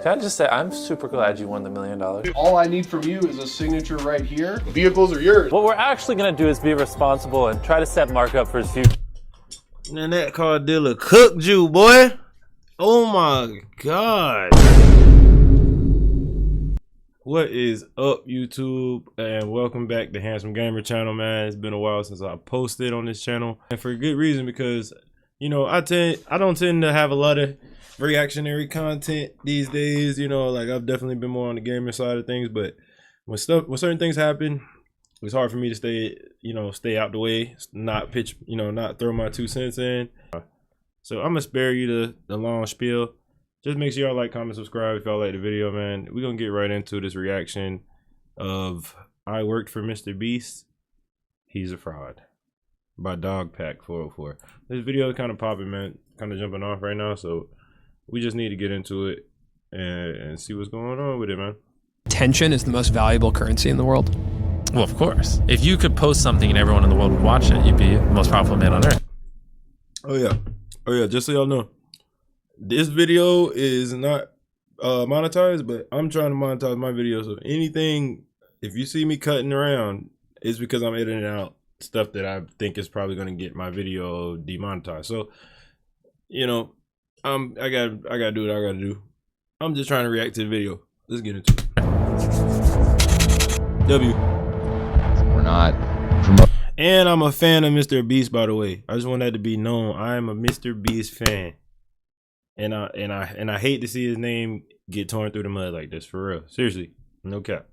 Can I just say, I'm super glad you won the $1 million. All I need from you is a signature right here. The vehicles are yours. What we're actually gonna do is be responsible and try to set Mark up for his future. Man, that car dealer cooked you, boy. Oh my God. What is up, YouTube? And welcome back to Handsome Gamer channel, man. It's been a while since I posted on this channel, and for good reason, because you know I don't tend to have a lot of reactionary content these days. You know, like I've definitely been more on the gamer side of things, but when certain things happen, it's hard for me to stay out the way, not throw my 2 cents in. So I'm gonna spare you the long spiel. Just make sure y'all like, comment, subscribe if y'all like the video, man. We're gonna get right into this reaction of I Worked for MrBeast, He's a Fraud by DogPack404. This video is kind of popping, man, kind of jumping off right now, so we just need to get into it and see what's going on with it, man. Attention is the most valuable currency in the world. Well, of course. If you could post something and everyone in the world would watch it, you'd be the most powerful man on earth. Oh yeah, just so y'all know, this video is not monetized, but I'm trying to monetize my video. So anything, if you see me cutting around, it's because I'm editing out stuff that I think is probably going to get my video demonetized. So, you know, I gotta do what I gotta do. I'm just trying to react to the video. Let's get into it. We're not promoting. And I'm a fan of MrBeast, by the way. I just want that to be known. I am a MrBeast fan. And I hate to see his name get torn through the mud like this, for real. Seriously, no cap.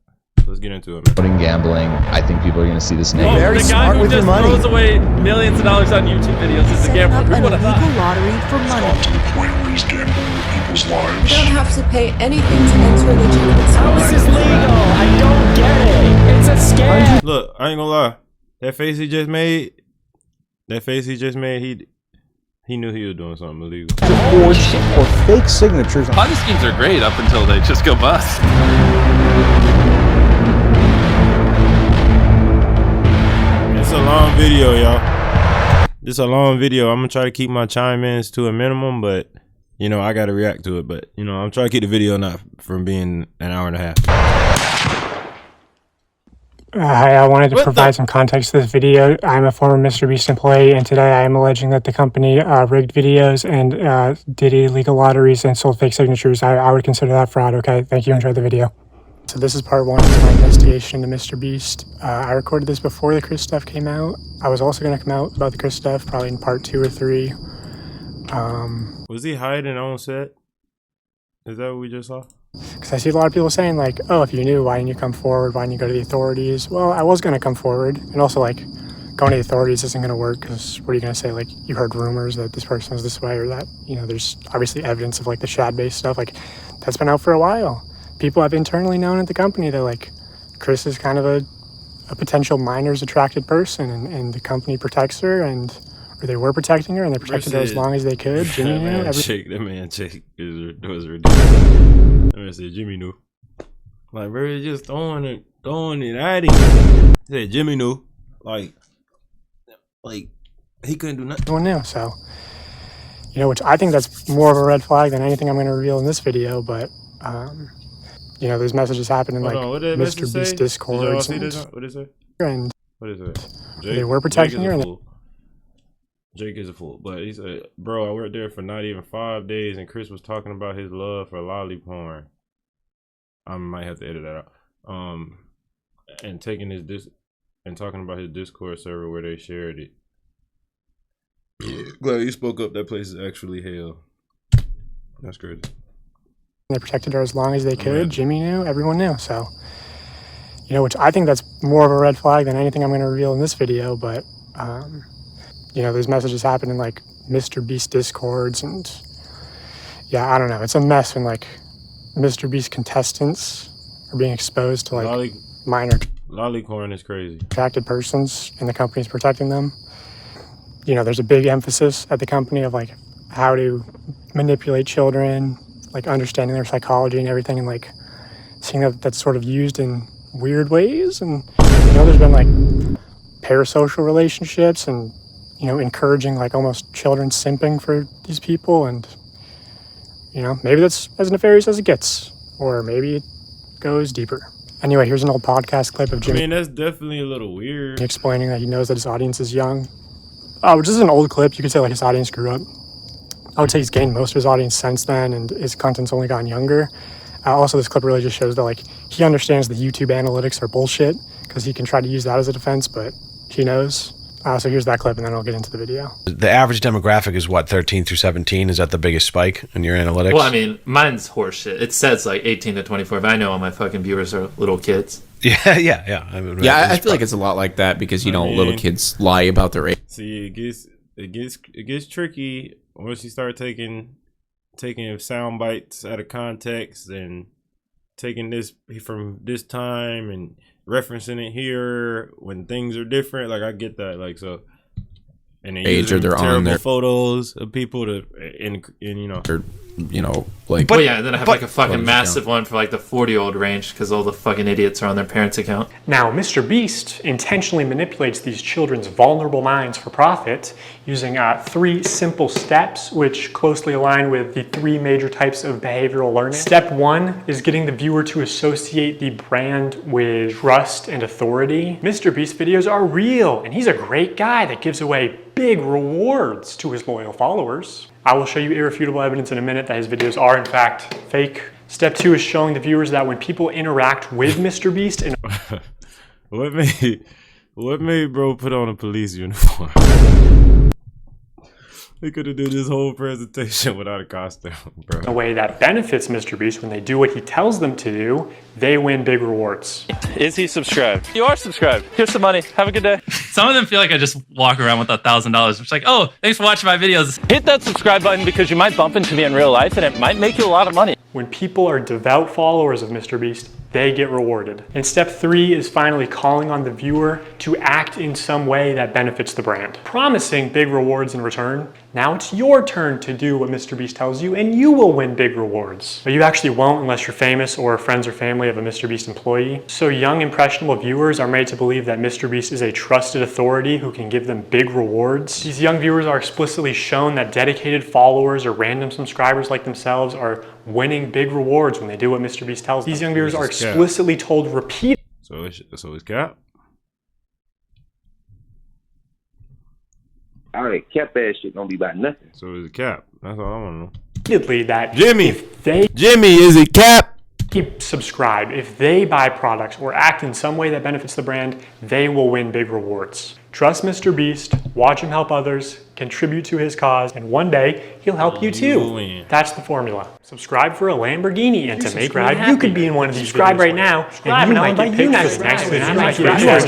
Let's get into it, man. Gambling. I think people are going to see this name. Very the guy who just throws away millions of dollars on YouTube videos is a gambler. Who would have thought? Lottery for money. To the point where he's gambling with people's lives. You don't have to pay anything to enter legitimate sports. How is this legal? I don't get it. It's a scam. Look, I ain't gonna lie. That face he just made, he knew he was doing something illegal. Forged or fake signatures. Ponzi schemes are great up until they just go bust. It's a long video, y'all. This a long video. I'm gonna try to keep my chime-ins to a minimum, but you know I gotta react to it. But you know I'm trying to keep the video not from being an hour and a half. Hi, I wanted to provide some context to this video. I'm a former MrBeast employee, and today I am alleging that the company rigged videos and did illegal lotteries and sold fake signatures. I would consider that fraud, okay? Thank you, enjoy the video. So this is part 1 of my investigation into MrBeast. I recorded this before the Chris stuff came out. I was also going to come out about the Chris stuff probably in part 2 or 3. Was he hiding on set? Is that what we just saw? Because I see a lot of people saying like, oh, if you knew, why didn't you come forward? Why didn't you go to the authorities? Well, I was going to come forward. And also like going to the authorities isn't going to work because what are you going to say? Like you heard rumors that this person is this way or that, you know, there's obviously evidence of like the Shad-based stuff. Like that's been out for a while. People have internally known at the company that like Chris is kind of a potential minors attracted person and the company protects her or they were protecting her and they protected her as long as they could. Jimmy knew. That man chick was ridiculous. That man said Jimmy knew. Like, bro, just throwing it at him. He said Jimmy knew. Like he couldn't do nothing. Everyone knew, so you know, which I think that's more of a red flag than anything I'm going to reveal in this video. But you know, there's messages happening like MrBeast Discords. What is it? And what is it? they were protecting her. Jake is a fool, but he said, bro, I worked there for not even 5 days, and Chris was talking about his love for lolly porn. I might have to edit that out. And taking and talking about his Discord server where they shared it. Glad you spoke up. That place is actually hell. That's crazy. They protected her as long as they could. Jimmy knew. Everyone knew. So, you know, which I think that's more of a red flag than anything I'm going to reveal in this video. But, you know, there's messages happening like MrBeast Discords and yeah, I don't know. It's a mess when like MrBeast contestants are being exposed to like minor lollycorn is crazy. Attracted persons and the company's protecting them. You know, there's a big emphasis at the company of like how to manipulate children, like understanding their psychology and everything, and like seeing that that's sort of used in weird ways. And you know, there's been like parasocial relationships and you know, encouraging like almost children simping for these people. And You know, maybe that's as nefarious as it gets, or maybe it goes deeper. Anyway, here's an old podcast clip of Jimmy. I mean, that's definitely a little weird. Explaining that he knows that his audience is young. Which is an old clip. You could say like his audience grew up. I would say he's gained most of his audience since then, and his content's only gotten younger. Also, this clip really just shows that like he understands the YouTube analytics are bullshit, because he can try to use that as a defense, but he knows. So here's that clip, and then I'll get into the video. The average demographic is what, 13 through 17? Is that the biggest spike in your analytics? Well, I mean, mine's horseshit. It says like 18 to 24, but I know all my fucking viewers are little kids. Yeah. I feel like it's a lot like that because little kids lie about their age. See, it gets tricky once you start taking sound bites out of context and taking this from this time and referencing it here when things are different. Like, I get that. Like, so, and they age or they're on their photos of people to like. But yeah, then I have like a fucking massive one for like the 40-year-old range because all the fucking idiots are on their parents' account. Now, MrBeast intentionally manipulates these children's vulnerable minds for profit using 3 simple steps, which closely align with the 3 major types of behavioral learning. Step 1 is getting the viewer to associate the brand with trust and authority. MrBeast videos are real, and he's a great guy that gives away big rewards to his loyal followers. I will show you irrefutable evidence in a minute that his videos are in fact fake. Step 2 is showing the viewers that when people interact with MrBeast in what made bro put on a police uniform? He could have did this whole presentation without a costume, bro. a way that benefits MrBeast, when they do what he tells them to do, they win big rewards. Is he subscribed? You are subscribed. Here's some money. Have a good day. Some of them feel like I just walk around with $1,000. It's like, oh, thanks for watching my videos. Hit that subscribe button because you might bump into me in real life and it might make you a lot of money. When people are devout followers of MrBeast, they get rewarded. And step 3 is finally calling on the viewer to act in some way that benefits the brand, promising big rewards in return. Now it's your turn to do what MrBeast tells you, and you will win big rewards. But you actually won't unless you're famous or friends or family of a MrBeast employee. So young, impressionable viewers are made to believe that MrBeast is a trusted authority who can give them big rewards. These young viewers are explicitly shown that dedicated followers or random subscribers like themselves are winning big rewards when they do what MrBeast tells them. These young viewers are explicitly told repeatedly. So it's cap. All right, cap ass shit don't be about nothing. So it's cap. That's all I want to know. That Jimmy, is it cap? Subscribe. If they buy products or act in some way that benefits the brand, they will win big rewards. Trust MrBeast, watch him help others, contribute to his cause, and one day he'll help you too. That's the formula. Subscribe for a Lamborghini, and to make me happy, you could be in one of these videos right now, and you might get pictures next to the next video.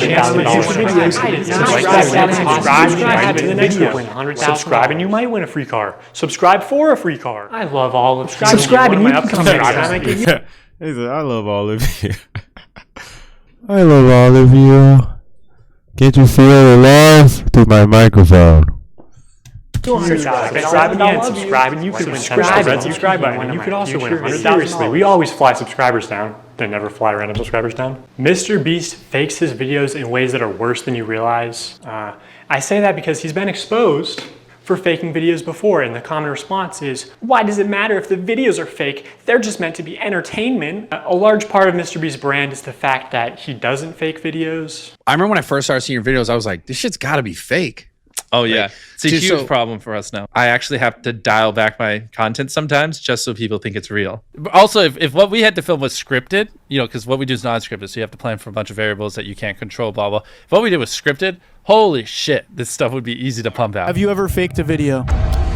Subscribe and you might win a free car. Subscribe for a free car. I love all of you. Subscribe and you can come here. He said, I love all of you. I love all of you. Can't you feel the love through my microphone? Subscribe again, subscribe, and you could win 10 red subscribe button, and you could also win $100,000. Seriously, we always fly subscribers down. They never fly random subscribers down. MrBeast fakes his videos in ways that are worse than you realize. I say that because he's been exposed for faking videos before, and the common response is, why does it matter if the videos are fake? They're just meant to be entertainment. A large part of MrBeast's brand is the fact that he doesn't fake videos. I remember when I first started seeing your videos, I was like, this shit's gotta be fake. Oh yeah, it's a huge problem for us now. I actually have to dial back my content sometimes just so people think it's real. But also, if what we had to film was scripted, because what we do is non-scripted, so you have to plan for a bunch of variables that you can't control, blah, blah. If what we did was scripted, holy shit, this stuff would be easy to pump out. Have you ever faked a video?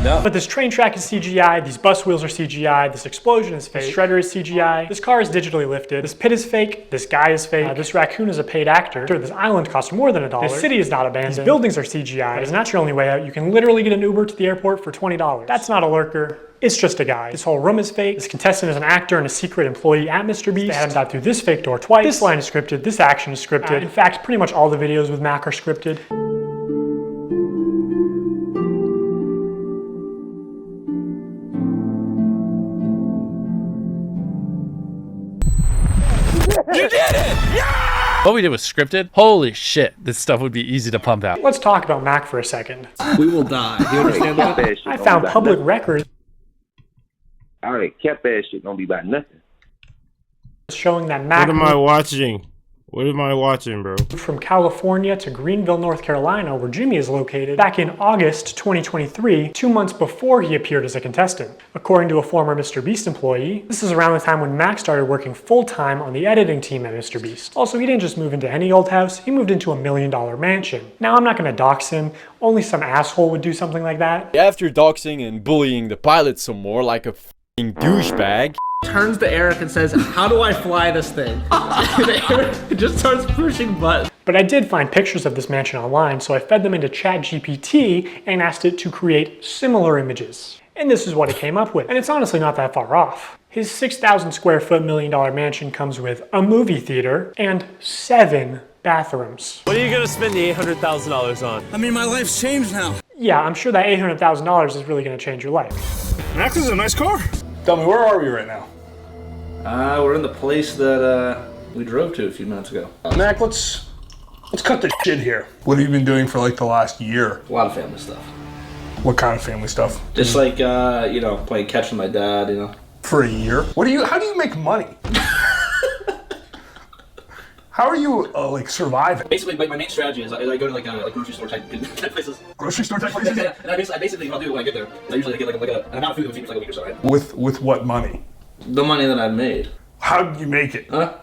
No. But this train track is CGI, these bus wheels are CGI, this explosion is fake, this shredder is CGI, this car is digitally lifted, this pit is fake, this guy is fake, this raccoon is a paid actor, this island costs more than $1, this city is not abandoned, these buildings are CGI, but it's not your only way out. You can literally get an Uber to the airport for $20. That's not a lurker. It's just a guy. This whole room is fake. This contestant is an actor and a secret employee at MrBeast. They had him dive through this fake door twice. This line is scripted. This action is scripted. In fact, pretty much all the videos with Mac are scripted. You did it! Yeah! What we did was scripted. Holy shit, this stuff would be easy to pump out. Let's talk about Mac for a second. We will die. Do you understand that? I found public records. All that cap ass shit don't be about nothing. Showing that Mac. What am I watching? What am I watching, bro? From California to Greenville, North Carolina, where Jimmy is located, back in August 2023, 2 months before he appeared as a contestant. According to a former MrBeast employee, this is around the time when Mac started working full-time on the editing team at MrBeast. Also, he didn't just move into any old house, he moved into $1 million mansion. Now, I'm not gonna dox him, only some asshole would do something like that. After doxing and bullying the pilot some more like a f***ing douchebag, turns to Eric and says, how do I fly this thing? And Eric just starts pushing buttons. But I did find pictures of this mansion online, so I fed them into ChatGPT and asked it to create similar images. And this is what it came up with. And it's honestly not that far off. His 6,000 square foot $1 million mansion comes with a movie theater and 7 bathrooms. What are you gonna spend the $800,000 on? I mean, my life's changed now. Yeah, I'm sure that $800,000 is really gonna change your life. Max is a nice car. Tell me, where are we right now? We're in the place that we drove to a few minutes ago. Mac, let's cut the shit here. What have you been doing for like the last year? A lot of family stuff. What kind of family stuff? Just like, you know, playing catch with my dad, you know. For a year? How do you make money? How are you, like, surviving? Basically, like, my main strategy is I go to, like grocery store type places. Grocery store type places? Yeah, and I basically, what I'll do when I get there, I usually get, like an amount of food that feeds me for, like, a week or so, right? With what money? The money that I've made. How did you make it? Huh?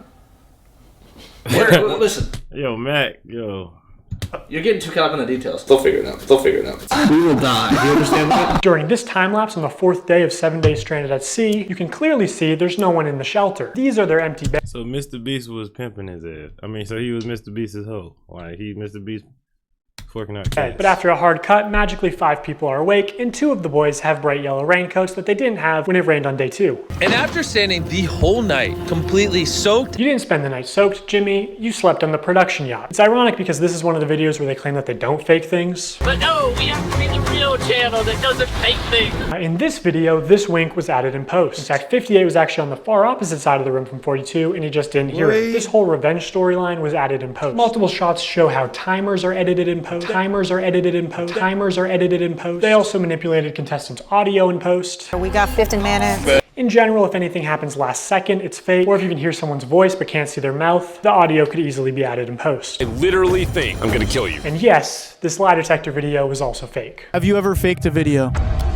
Listen. Yo, Mac, yo. You're getting too caught up in the details. They'll figure it out. They'll figure it out. We will die. You understand that? During this time lapse on the 4th day of 7 days stranded at sea, you can clearly see there's no one in the shelter. These are their empty beds. So MrBeast was pimping his ass. I mean, so he was MrBeast's hoe. Like, he MrBeast forking out cats. But after a hard cut, magically 5 people are awake, and 2 of the boys have bright yellow raincoats that they didn't have when it rained on day 2. And after standing the whole night, completely soaked. You didn't spend the night soaked, Jimmy. You slept on the production yacht. It's ironic because this is one of the videos where they claim that they don't fake things. But no, we have to be the real channel that doesn't fake things. In this video, this wink was added in post. In fact, 58 was actually on the far opposite side of the room from 42, and he just didn't hear it. This whole revenge storyline was added in post. Multiple shots show how timers are edited in post. Timers are edited in post. Timers are edited in post. They also manipulated contestants' audio in post. We got 15 minutes. In general, if anything happens last second, it's fake. Or if you can hear someone's voice but can't see their mouth, the audio could easily be added in post. I literally think I'm gonna kill you. And yes, this lie detector video was also fake. Have you ever faked a video?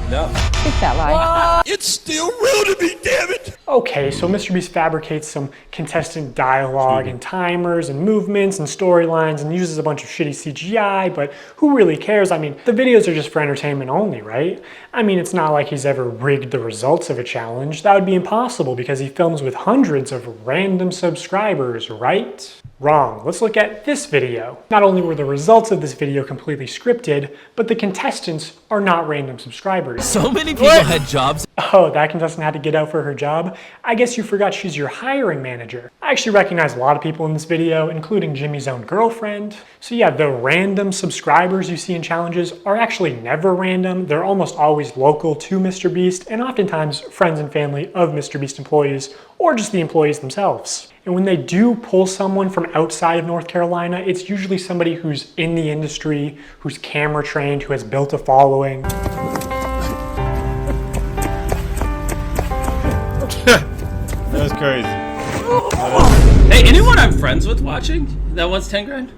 No. It's that lie. It's still real to me, damn it! Okay, so MrBeast fabricates some contestant dialogue and timers and movements and storylines and uses a bunch of shitty CGI, but who really cares? I mean, the videos are just for entertainment only, right? I mean, it's not like he's ever rigged the results of a challenge. That would be impossible because he films with hundreds of random subscribers, right? Wrong. Let's look at this video. Not only were the results of this video completely scripted, but the contestants are not random subscribers. So many people had jobs. Oh, that contestant had to get out for her job? I guess you forgot she's your hiring manager. I actually recognize a lot of people in this video, including Jimmy's own girlfriend. So yeah, the random subscribers you see in challenges are actually never random. They're almost always local to MrBeast and oftentimes friends and family of MrBeast employees or just the employees themselves. And when they do pull someone from outside of North Carolina, it's usually somebody who's in the industry, who's camera trained, who has built a following. That's crazy. Hey, anyone I'm friends with watching that wants 10 grand?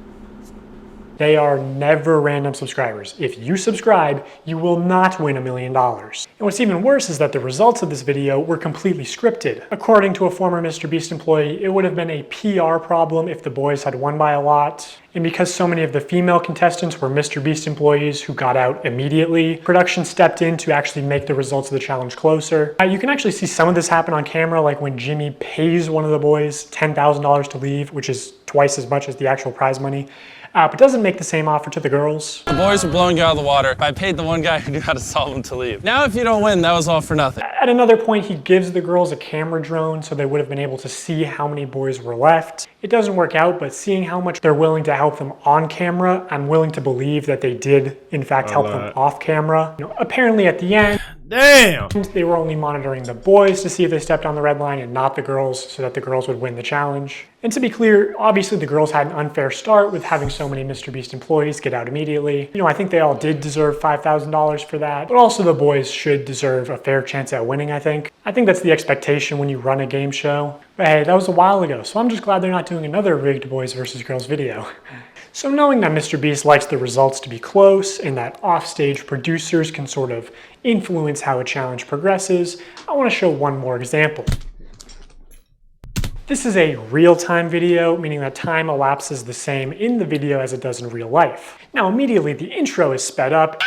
They are never random subscribers. If you subscribe, you will not win $1 million. And what's even worse is that the results of this video were completely scripted. According to a former MrBeast employee, it would have been a PR problem if the boys had won by a lot. And because so many of the female contestants were MrBeast employees who got out immediately, production stepped in to actually make the results of the challenge closer. You can actually see some of this happen on camera, like when Jimmy pays one of the boys $10,000 to leave, which is twice as much as the actual prize money. But doesn't make the same offer to the girls. The boys were blowing you out of the water. I paid the one guy who knew how to solve them to leave. Now if you don't win, that was all for nothing. At another point, he gives the girls a camera drone so they would have been able to see how many boys were left. It doesn't work out, but seeing how much they're willing to help them on camera, I'm willing to believe that they did, in fact, help them off camera. You know, apparently at the end, damn! They were only monitoring the boys to see if they stepped on the red line and not the girls, so that the girls would win the challenge. And to be clear, obviously the girls had an unfair start with having so many MrBeast employees get out immediately. You know, I think they all did deserve $5,000 for that, but also the boys should deserve a fair chance at winning, I think. I think that's the expectation when you run a game show. But hey, that was a while ago, so I'm just glad they're not doing another rigged boys versus girls video. So knowing that MrBeast likes the results to be close and that offstage producers can sort of influence how a challenge progresses, I want to show one more example. This is a real-time video, meaning that time elapses the same in the video as it does in real life. Now immediately the intro is sped up,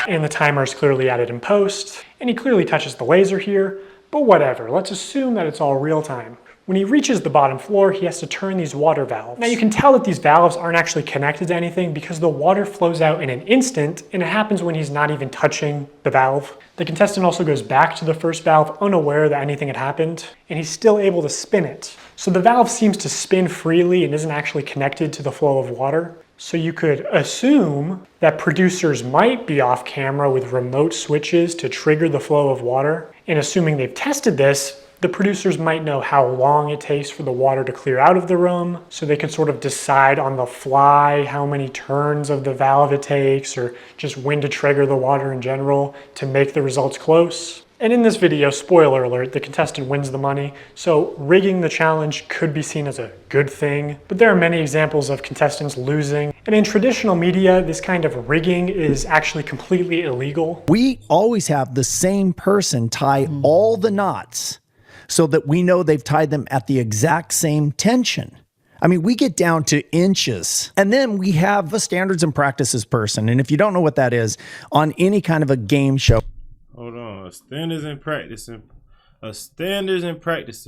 and the timer is clearly added in post, and he clearly touches the laser here, but whatever, let's assume that it's all real time. When he reaches the bottom floor, he has to turn these water valves. Now you can tell that these valves aren't actually connected to anything because the water flows out in an instant, and it happens when he's not even touching the valve. The contestant also goes back to the first valve unaware that anything had happened, and he's still able to spin it. So the valve seems to spin freely and isn't actually connected to the flow of water. So you could assume that producers might be off camera with remote switches to trigger the flow of water, and assuming they've tested this, the producers might know how long it takes for the water to clear out of the room, so they can sort of decide on the fly how many turns of the valve it takes, or just when to trigger the water in general to make the results close. And in this video, spoiler alert, the contestant wins the money, so rigging the challenge could be seen as a good thing, but there are many examples of contestants losing. And in traditional media, this kind of rigging is actually completely illegal. We always have the same person tie all the knots so that we know they've tied them at the exact same tension. I mean, we get down to inches. And then we have a standards and practices person. And if you don't know what that is, on any kind of a game show. Hold on, a standards and practices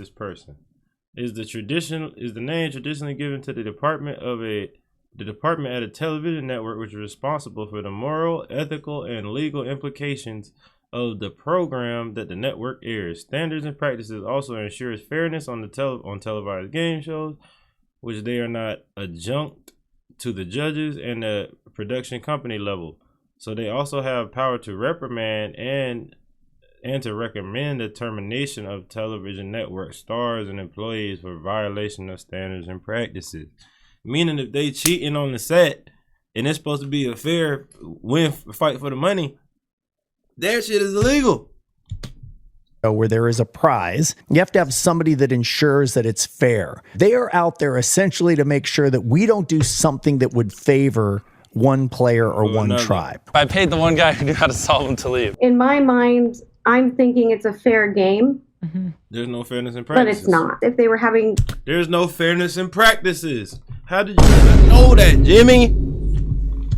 person is the name traditionally given to the department at a television network which is responsible for the moral, ethical, and legal implications of the program that the network airs. Standards and practices also ensures fairness on televised game shows, which they are not adjunct to the judges and the production company level. So they also have power to reprimand and to recommend the termination of television network stars and employees for violation of standards and practices. Meaning if they cheating on the set and it's supposed to be a fair fight for the money, that shit is illegal. Where there is a prize, you have to have somebody that ensures that it's fair. They are out there essentially to make sure that we don't do something that would favor one player or one tribe. I paid the one guy who knew how to solve them to leave. In my mind, I'm thinking it's a fair game. There's no fairness in practices. But it's not. If they were having... There's no fairness in practices. How did you not know that, Jimmy?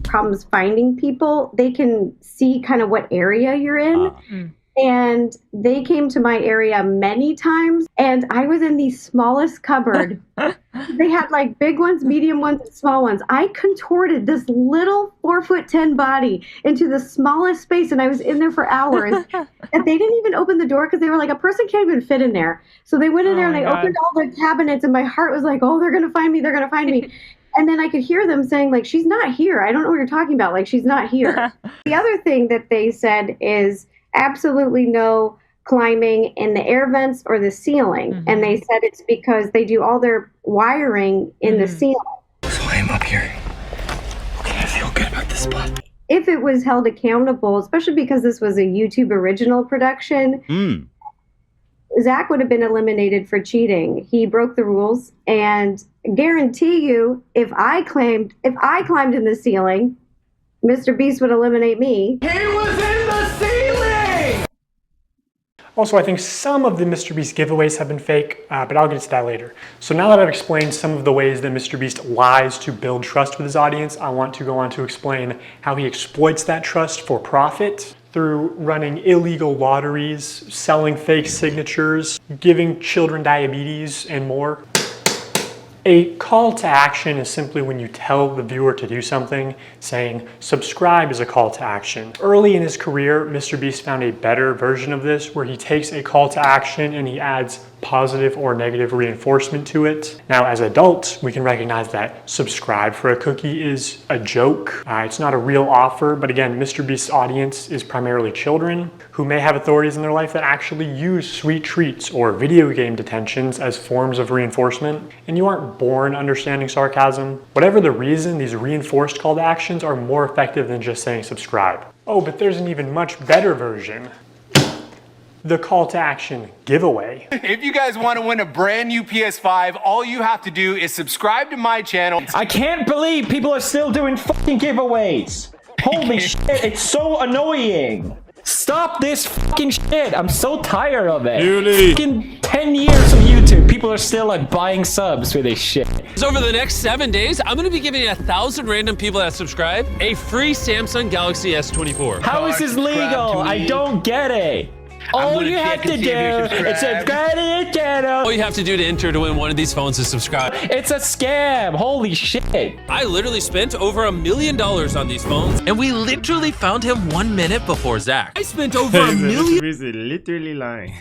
Problems finding people, they can see kind of what area you're in. And they came to my area many times, and I was in the smallest cupboard. They had like big ones, medium ones, and small ones. I contorted this little 4'10" body into the smallest space, and I was in there for hours. And they didn't even open the door because they were like, a person can't even fit in there. So they went in there and they opened all the cabinets, and my heart was like, oh, they're gonna find me, they're gonna find me. And then I could hear them saying, like, she's not here. I don't know what you're talking about. Like, she's not here. The other thing that they said is absolutely no climbing in the air vents or the ceiling. And they said it's because they do all their wiring in the ceiling. So I am up here. Okay, I feel good about this spot. If it was held accountable, especially because this was a YouTube original production, Zach would have been eliminated for cheating. He broke the rules, and guarantee you, if I climbed in the ceiling, MrBeast would eliminate me. He was in the ceiling! Also, I think some of the MrBeast giveaways have been fake, but I'll get to that later. So now that I've explained some of the ways that MrBeast lies to build trust with his audience, I want to go on to explain how he exploits that trust for profit through running illegal lotteries, selling fake signatures, giving children diabetes, and more. A call to action is simply when you tell the viewer to do something. Saying subscribe is a call to action. Early in his career, MrBeast found a better version of this where he takes a call to action and he adds positive or negative reinforcement to it. Now, as adults, we can recognize that subscribe for a cookie is a joke. It's not a real offer, but again, MrBeast's audience is primarily children who may have authorities in their life that actually use sweet treats or video game detentions as forms of reinforcement, and you aren't born understanding sarcasm. Whatever the reason, these reinforced call to actions are more effective than just saying subscribe. Oh, but there's an even much better version. The call to action giveaway. If you guys want to win a brand new PS5, all you have to do is subscribe to my channel. I can't believe people are still doing fucking giveaways. Holy shit, it's so annoying. Stop this fucking shit. I'm so tired of it. Julie. Fucking 10 years of YouTube, people are still like buying subs for this shit. So over the next 7 days, I'm gonna be giving 1,000 random people that subscribe a free Samsung Galaxy S24. How is this legal? I don't get it. All you have to do is subscribe to the channel. All you have to do to enter to win one of these phones is subscribe. It's a scam. Holy shit. I literally spent over $1 million on these phones, and we literally found him 1 minute before Zach. I spent over $1 million literally lying.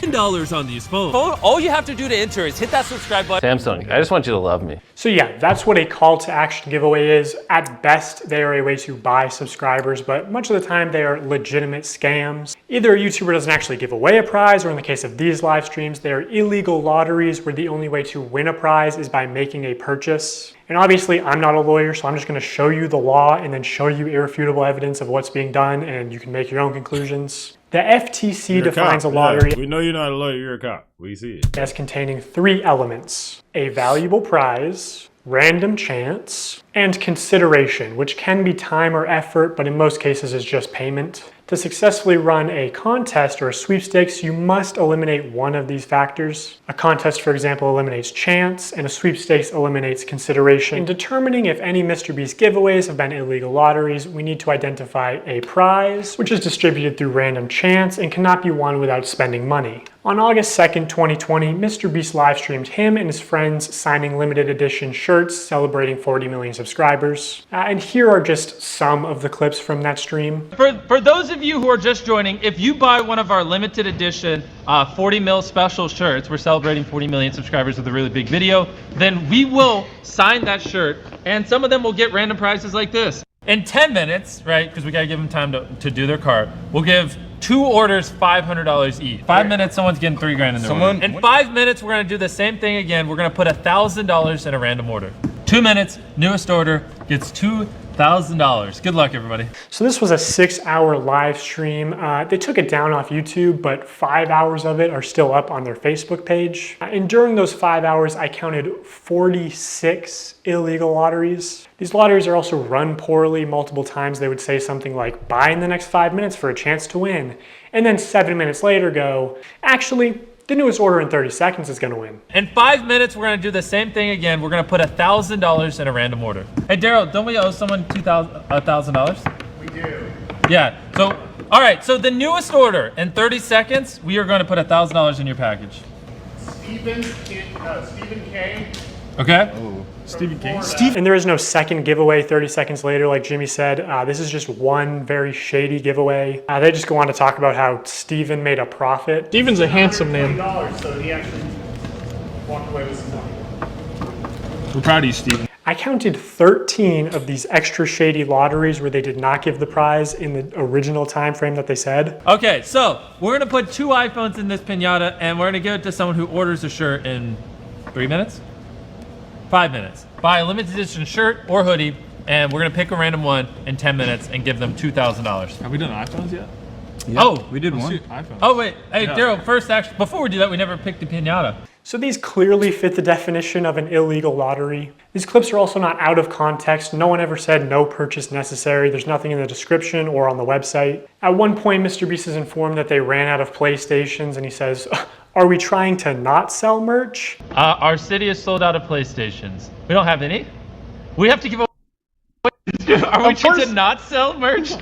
On these phones. All you have to do to enter is hit that subscribe button. Samsung, I just want you to love me. So yeah, that's what a call to action giveaway is. At best, they are a way to buy subscribers, but much of the time they are legitimate scams. Either a YouTuber doesn't actually give away a prize, or in the case of these live streams, they are illegal lotteries where the only way to win a prize is by making a purchase. And obviously, I'm not a lawyer, so I'm just going to show you the law and then show you irrefutable evidence of what's being done, and you can make your own conclusions. The FTC defines a lottery. Yeah, we know you're not a lawyer, you're a cop. We see it. As containing 3 elements: a valuable prize, random chance, and consideration, which can be time or effort, but in most cases is just payment. To successfully run a contest or a sweepstakes, you must eliminate one of these factors. A contest, for example, eliminates chance, and a sweepstakes eliminates consideration. In determining if any MrBeast giveaways have been illegal lotteries, we need to identify a prize, which is distributed through random chance and cannot be won without spending money. On August 2nd, 2020, MrBeast live streamed him and his friends signing limited edition shirts celebrating 40 million subscribers. And here are just some of the clips from that stream. For those of you who are just joining, if you buy one of our limited edition 40 mil special shirts, we're celebrating 40 million subscribers with a really big video, then we will sign that shirt, and some of them will get random prizes like this. In 10 minutes, right, because we gotta give them time to do their cart, we'll give 2 orders $500 each. 5 minutes, someone's getting $3 grand in their order. In 5 minutes, we're gonna do the same thing again. We're gonna put $1,000 in a random order. 2 minutes, newest order gets $2,000. Good luck, everybody. So this was a 6-hour live stream. They took it down off YouTube, but 5 hours of it are still up on their Facebook page. And during those 5 hours, I counted 46 illegal lotteries. These lotteries are also run poorly. Multiple times they would say something like, buy in the next 5 minutes for a chance to win. And then 7 minutes later go, actually, the newest order in 30 seconds is gonna win. In 5 minutes, we're gonna do the same thing again. We're gonna put $1,000 in a random order. Hey, Daryl, don't we owe someone $1,000? We do. Yeah, so, all right, so the newest order, in 30 seconds, we are gonna put $1,000 in your package. Stephen K. Okay? Oh. Stephen King. And there is no second giveaway 30 seconds later, like Jimmy said. This is just one very shady giveaway. They just go on to talk about how Steven made a profit. Steven's a handsome name. So he actually walked away with some money. We're proud of you, Steven. I counted 13 of these extra shady lotteries where they did not give the prize in the original time frame that they said. Okay, so we're gonna put 2 iPhones in this piñata, and we're gonna give it to someone who orders a shirt in 3 minutes? 5 minutes. Buy a limited edition shirt or hoodie, and we're gonna pick a random one in 10 minutes and give them $2,000. Have we done iPhones yet? Yep. Oh, we did one. iPhone. Oh wait, hey Daryl, first actually, before we do that, we never picked the piñata. So these clearly fit the definition of an illegal lottery. These clips are also not out of context. No one ever said no purchase necessary. There's nothing in the description or on the website. At one point, MrBeast is informed that they ran out of PlayStations, and he says, are we trying to not sell merch? Our city is sold out of PlayStations. We don't have any. We have to give away. Are we trying to not sell merch?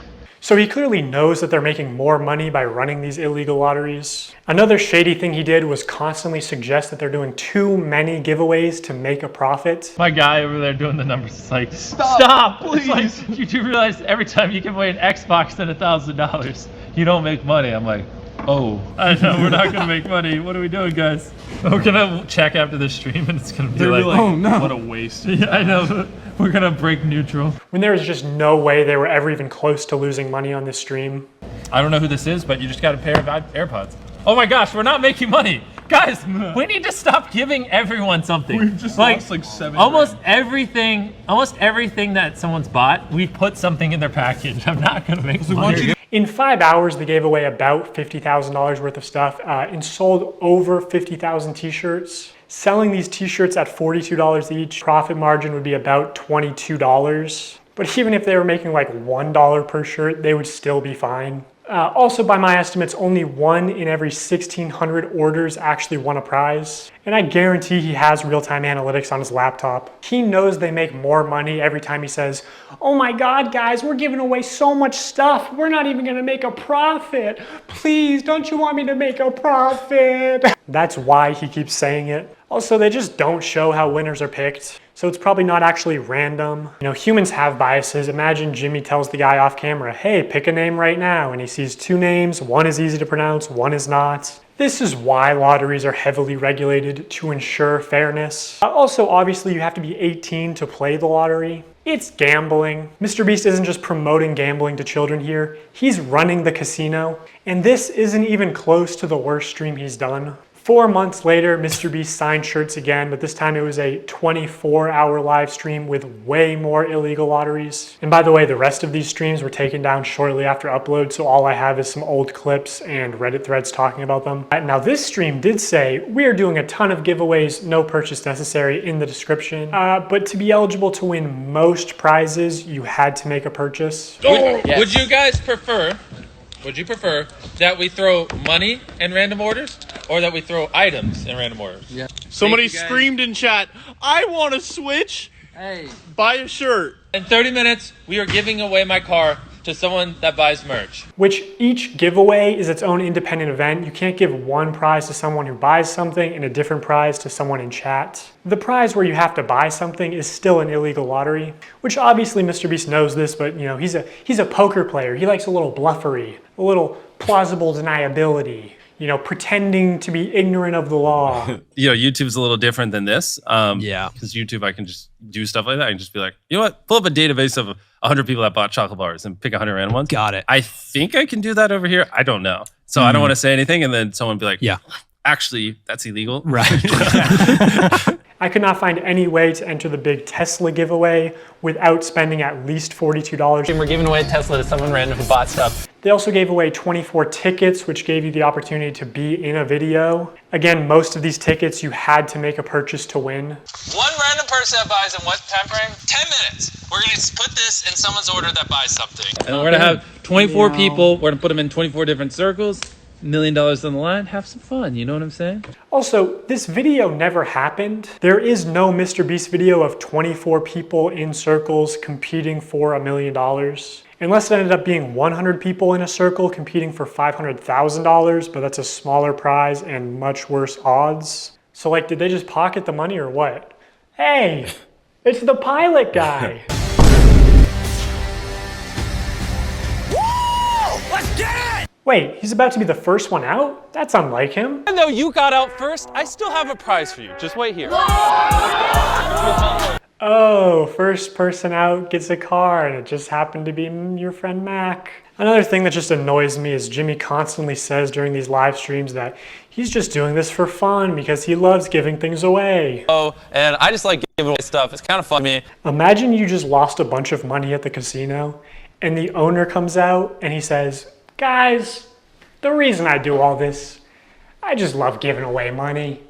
So he clearly knows that they're making more money by running these illegal lotteries. Another shady thing he did was constantly suggest that they're doing too many giveaways to make a profit. My guy over there doing the numbers is like, stop, please. It's like, you do realize every time you give away an Xbox at $1,000, you don't make money. I'm like, oh, I know we're not gonna make money. What are we doing, guys? We're gonna check after this stream and it's gonna be like, oh no, what a waste. Yeah, I know. We're gonna break neutral. When there was just no way they were ever even close to losing money on this stream. I don't know who this is, but you just got a pair of AirPods. Oh my gosh, we're not making money. Guys, we need to stop giving everyone something. We've just lost like 7 almost everything that someone's bought, we put something in their package. I'm not gonna make money. In 5 hours, they gave away about $50,000 worth of stuff and sold over 50,000 t-shirts. Selling these t-shirts at $42 each, profit margin would be about $22. But even if they were making like $1 per shirt, they would still be fine. Also, by my estimates, only 1 in every 1,600 orders actually won a prize. And I guarantee he has real-time analytics on his laptop. He knows they make more money every time he says, oh my God, guys, we're giving away so much stuff. We're not even gonna make a profit. Please, don't you want me to make a profit? That's why he keeps saying it. Also, they just don't show how winners are picked. So it's probably not actually random. You know, humans have biases. Imagine Jimmy tells the guy off camera, hey, pick a name right now. And he sees 2 names, one is easy to pronounce, one is not. This is why lotteries are heavily regulated, to ensure fairness. Also, obviously, you have to be 18 to play the lottery. It's gambling. MrBeast isn't just promoting gambling to children here. He's running the casino. And this isn't even close to the worst stream he's done. 4 months later, MrBeast signed shirts again, but this time it was a 24-hour live stream with way more illegal lotteries. And by the way, the rest of these streams were taken down shortly after upload, so all I have is some old clips and Reddit threads talking about them. Now this stream did say, we are doing a ton of giveaways, no purchase necessary in the description. But to be eligible to win most prizes, you had to make a purchase. Would you guys prefer, that we throw money in random orders or that we throw items in random orders? Yeah. Somebody screamed in chat, I want to switch. Hey. Buy a shirt. In 30 minutes, we are giving away my car to someone that buys merch. Which each giveaway is its own independent event. You can't give one prize to someone who buys something and a different prize to someone in chat. The prize where you have to buy something is still an illegal lottery, which obviously MrBeast knows this, but you know, he's a poker player. He likes a little bluffery, a little plausible deniability. You know, pretending to be ignorant of the law. You know, YouTube's a little different than this. Yeah. Because YouTube, I can just do stuff like that. I can just be like, you know what? Pull up a database of 100 people that bought chocolate bars and pick 100 random ones. Got it. I think I can do that over here. I don't know. So I don't want to say anything. And then someone be like, yeah, actually, that's illegal. Right. I could not find any way to enter the big Tesla giveaway without spending at least $42. And we're giving away a Tesla to someone random who bought stuff. They also gave away 24 tickets, which gave you the opportunity to be in a video. Again, most of these tickets you had to make a purchase to win. One random person that buys in what time frame? 10 minutes. We're going to put this in someone's order that buys something. And we're going to have 24 people. We're going to put them in 24 different circles. $1 million on the line. Have some fun. You know what I'm saying? Also, this video never happened. There is no MrBeast video of 24 people in circles competing for $1 million. Unless it ended up being 100 people in a circle competing for $500,000, but that's a smaller prize and much worse odds. So like, did they just pocket the money or what? Hey, it's the pilot guy. Let's get it! Wait, he's about to be the first one out? That's unlike him. Even though you got out first, I still have a prize for you. Just wait here. Oh, first person out gets a car, and it just happened to be your friend Mac. Another thing that just annoys me is Jimmy constantly says during these live streams that he's just doing this for fun because he loves giving things away. Oh, and I just like giving away stuff. It's kind of fun to me. Imagine you just lost a bunch of money at the casino, and the owner comes out and he says, guys, the reason I do all this, I just love giving away money.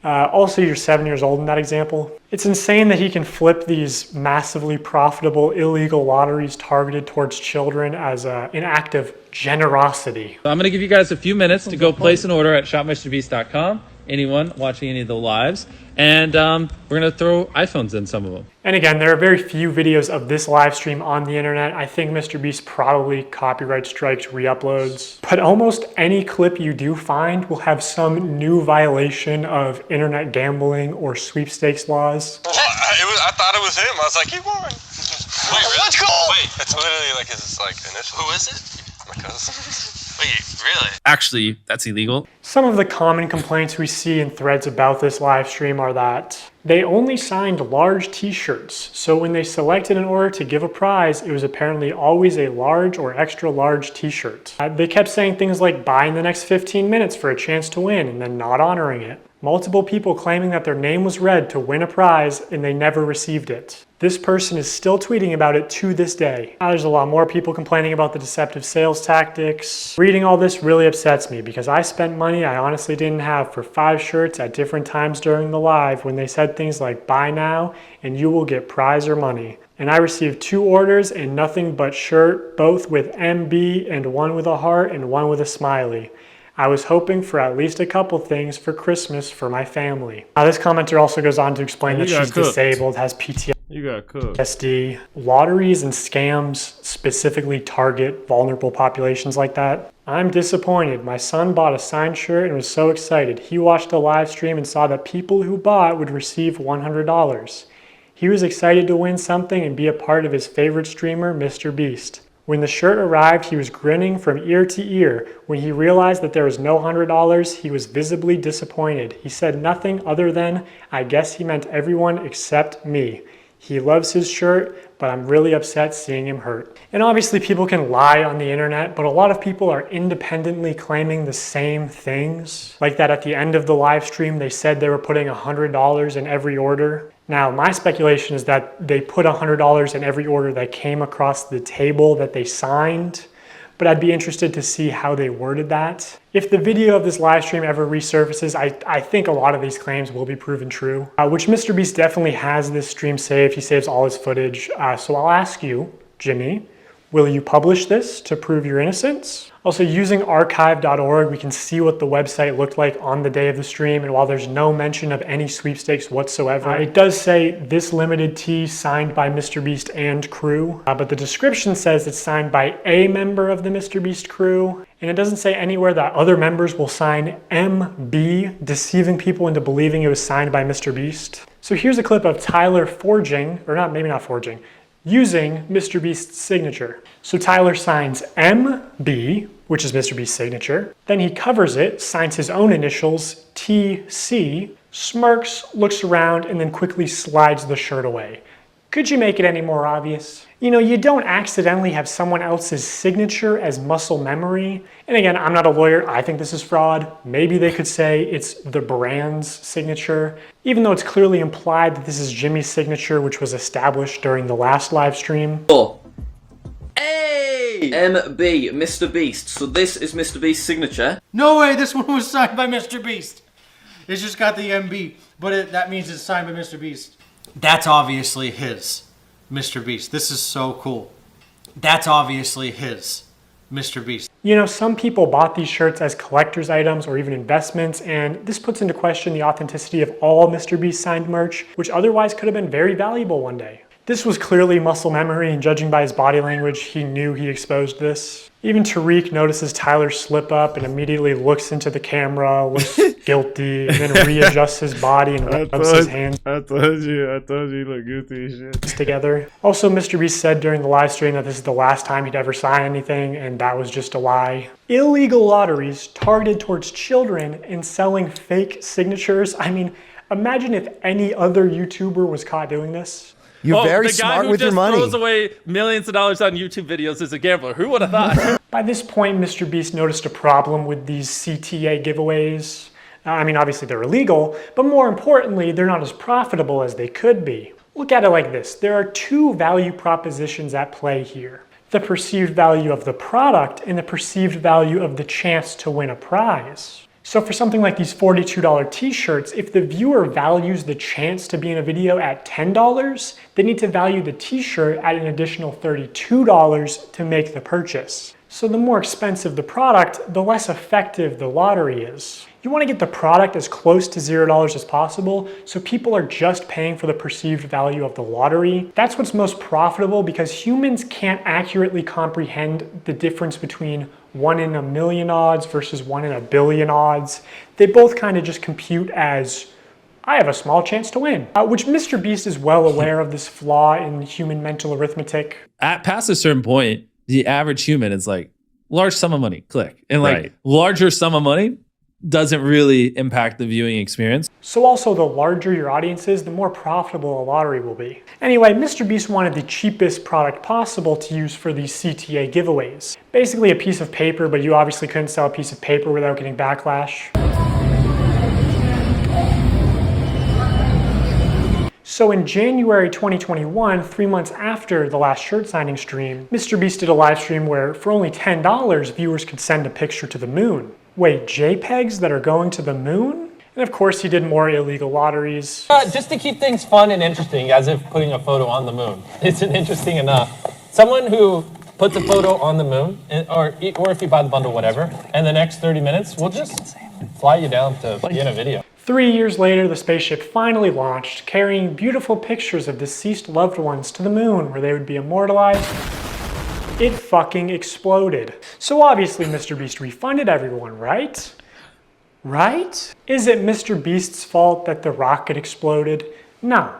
Also, you're 7 years old in that example. It's insane that he can flip these massively profitable illegal lotteries targeted towards children as an act of generosity. I'm going to give you guys a few minutes to go place an order at shopmrbeast.com. anyone watching any of the lives. And we're going to throw iPhones in some of them. And again, there are very few videos of this live stream on the internet. I think MrBeast probably copyright strikes re-uploads. But almost any clip you do find will have some new violation of internet gambling or sweepstakes laws. I thought it was him. I was like, keep going. Wait, really? Let's go! Wait, it's literally like his initial. Who is it? My cousin. Wait, really? Actually, that's illegal. Some of the common complaints we see in threads about this live stream are that they only signed large t-shirts. So when they selected an order to give a prize, it was apparently always a large or extra large t-shirt. They kept saying things like buy in the next 15 minutes for a chance to win and then not honoring it. Multiple people claiming that their name was read to win a prize and they never received it. This person is still tweeting about it to this day. There's a lot more people complaining about the deceptive sales tactics. Reading all this really upsets me because I spent money I honestly didn't have for 5 shirts at different times during the live when they said things like buy now and you will get prize or money. And I received 2 orders and nothing but shirt, both with MB and one with a heart and one with a smiley. I was hoping for at least a couple things for Christmas for my family. This commenter also goes on to explain that she's disabled, has PTSD. You got cooked. Lotteries and scams specifically target vulnerable populations like that. I'm disappointed. My son bought a signed shirt and was so excited. He watched a live stream and saw that people who bought would receive $100. He was excited to win something and be a part of his favorite streamer, MrBeast. When the shirt arrived, he was grinning from ear to ear. When he realized that there was no $100, he was visibly disappointed. He said nothing other than, I guess he meant everyone except me. He loves his shirt, but I'm really upset seeing him hurt. And obviously people can lie on the internet, but a lot of people are independently claiming the same things. Like that at the end of the live stream, they said they were putting $100 in every order. Now, my speculation is that they put $100 in every order that came across the table that they signed, but I'd be interested to see how they worded that. If the video of this live stream ever resurfaces, I think a lot of these claims will be proven true, which MrBeast definitely has this stream saved. He saves all his footage. So I'll ask you, Jimmy, will you publish this to prove your innocence? Also, using archive.org, we can see what the website looked like on the day of the stream, and while there's no mention of any sweepstakes whatsoever, it does say this limited tee signed by MrBeast and crew, but the description says it's signed by a member of the MrBeast crew, and it doesn't say anywhere that other members will sign MB, deceiving people into believing it was signed by MrBeast. So here's a clip of Tyler using MrBeast's signature. So Tyler signs MB, which is MrBeast's signature. Then he covers it, signs his own initials, TC, smirks, looks around, and then quickly slides the shirt away. Could you make it any more obvious? You know, you don't accidentally have someone else's signature as muscle memory. And again, I'm not a lawyer. I think this is fraud. Maybe they could say it's the brand's signature, even though it's clearly implied that this is Jimmy's signature, which was established during the last live stream. Hey! MB, MrBeast. So this is MrBeast's signature. No way, this one was signed by MrBeast. It's just got the MB, but that means it's signed by MrBeast. That's obviously his, MrBeast. This is so cool. That's obviously his, MrBeast. You know, some people bought these shirts as collector's items or even investments, and this puts into question the authenticity of all MrBeast signed merch, which otherwise could have been very valuable one day. This was clearly muscle memory, and judging by his body language, he knew he exposed this. Even Tariq notices Tyler slip up and immediately looks into the camera, looks guilty, and then readjusts his body and rubs his hands. I told you you look guilty as shit. Together. Also, MrBeast said during the live stream that this is the last time he'd ever sign anything, and that was just a lie. Illegal lotteries targeted towards children and selling fake signatures. I mean, imagine if any other YouTuber was caught doing this. You're very smart with your money. The guy who just throws away millions of dollars on YouTube videos is a gambler. Who would have thought? By this point, MrBeast noticed a problem with these CTA giveaways. I mean, obviously they're illegal, but more importantly, they're not as profitable as they could be. Look at it like this. There are 2 value propositions at play here. The perceived value of the product and the perceived value of the chance to win a prize. So for something like these $42 t-shirts, if the viewer values the chance to be in a video at $10, they need to value the t-shirt at an additional $32 to make the purchase. So the more expensive the product, the less effective the lottery is. You want to get the product as close to $0 as possible, so people are just paying for the perceived value of the lottery. That's what's most profitable because humans can't accurately comprehend the difference between 1 in a million odds versus 1 in a billion odds. They both kind of just compute as, I have a small chance to win, which MrBeast is well aware of this flaw in human mental arithmetic. At past a certain point, the average human is like, large sum of money, click. And like larger sum of money doesn't really impact the viewing experience. So also the larger your audience is, the more profitable a lottery will be. Anyway, MrBeast wanted the cheapest product possible to use for these CTA giveaways. Basically a piece of paper, but you obviously couldn't sell a piece of paper without getting backlash. So in January 2021, 3 months after the last shirt signing stream, MrBeast did a live stream where for only $10, viewers could send a picture to the moon. Wait, JPEGs that are going to the moon? And of course he did more illegal lotteries. Just to keep things fun and interesting, as if putting a photo on the moon isn't interesting enough. Someone who puts a photo on the moon, or if you buy the bundle, whatever, and the next 30 minutes, we'll just fly you down to be in a video. 3 years later, the spaceship finally launched, carrying beautiful pictures of deceased loved ones to the moon where they would be immortalized. It fucking exploded. So obviously MrBeast refunded everyone, right? Right? Is it MrBeast's fault that the rocket exploded? No.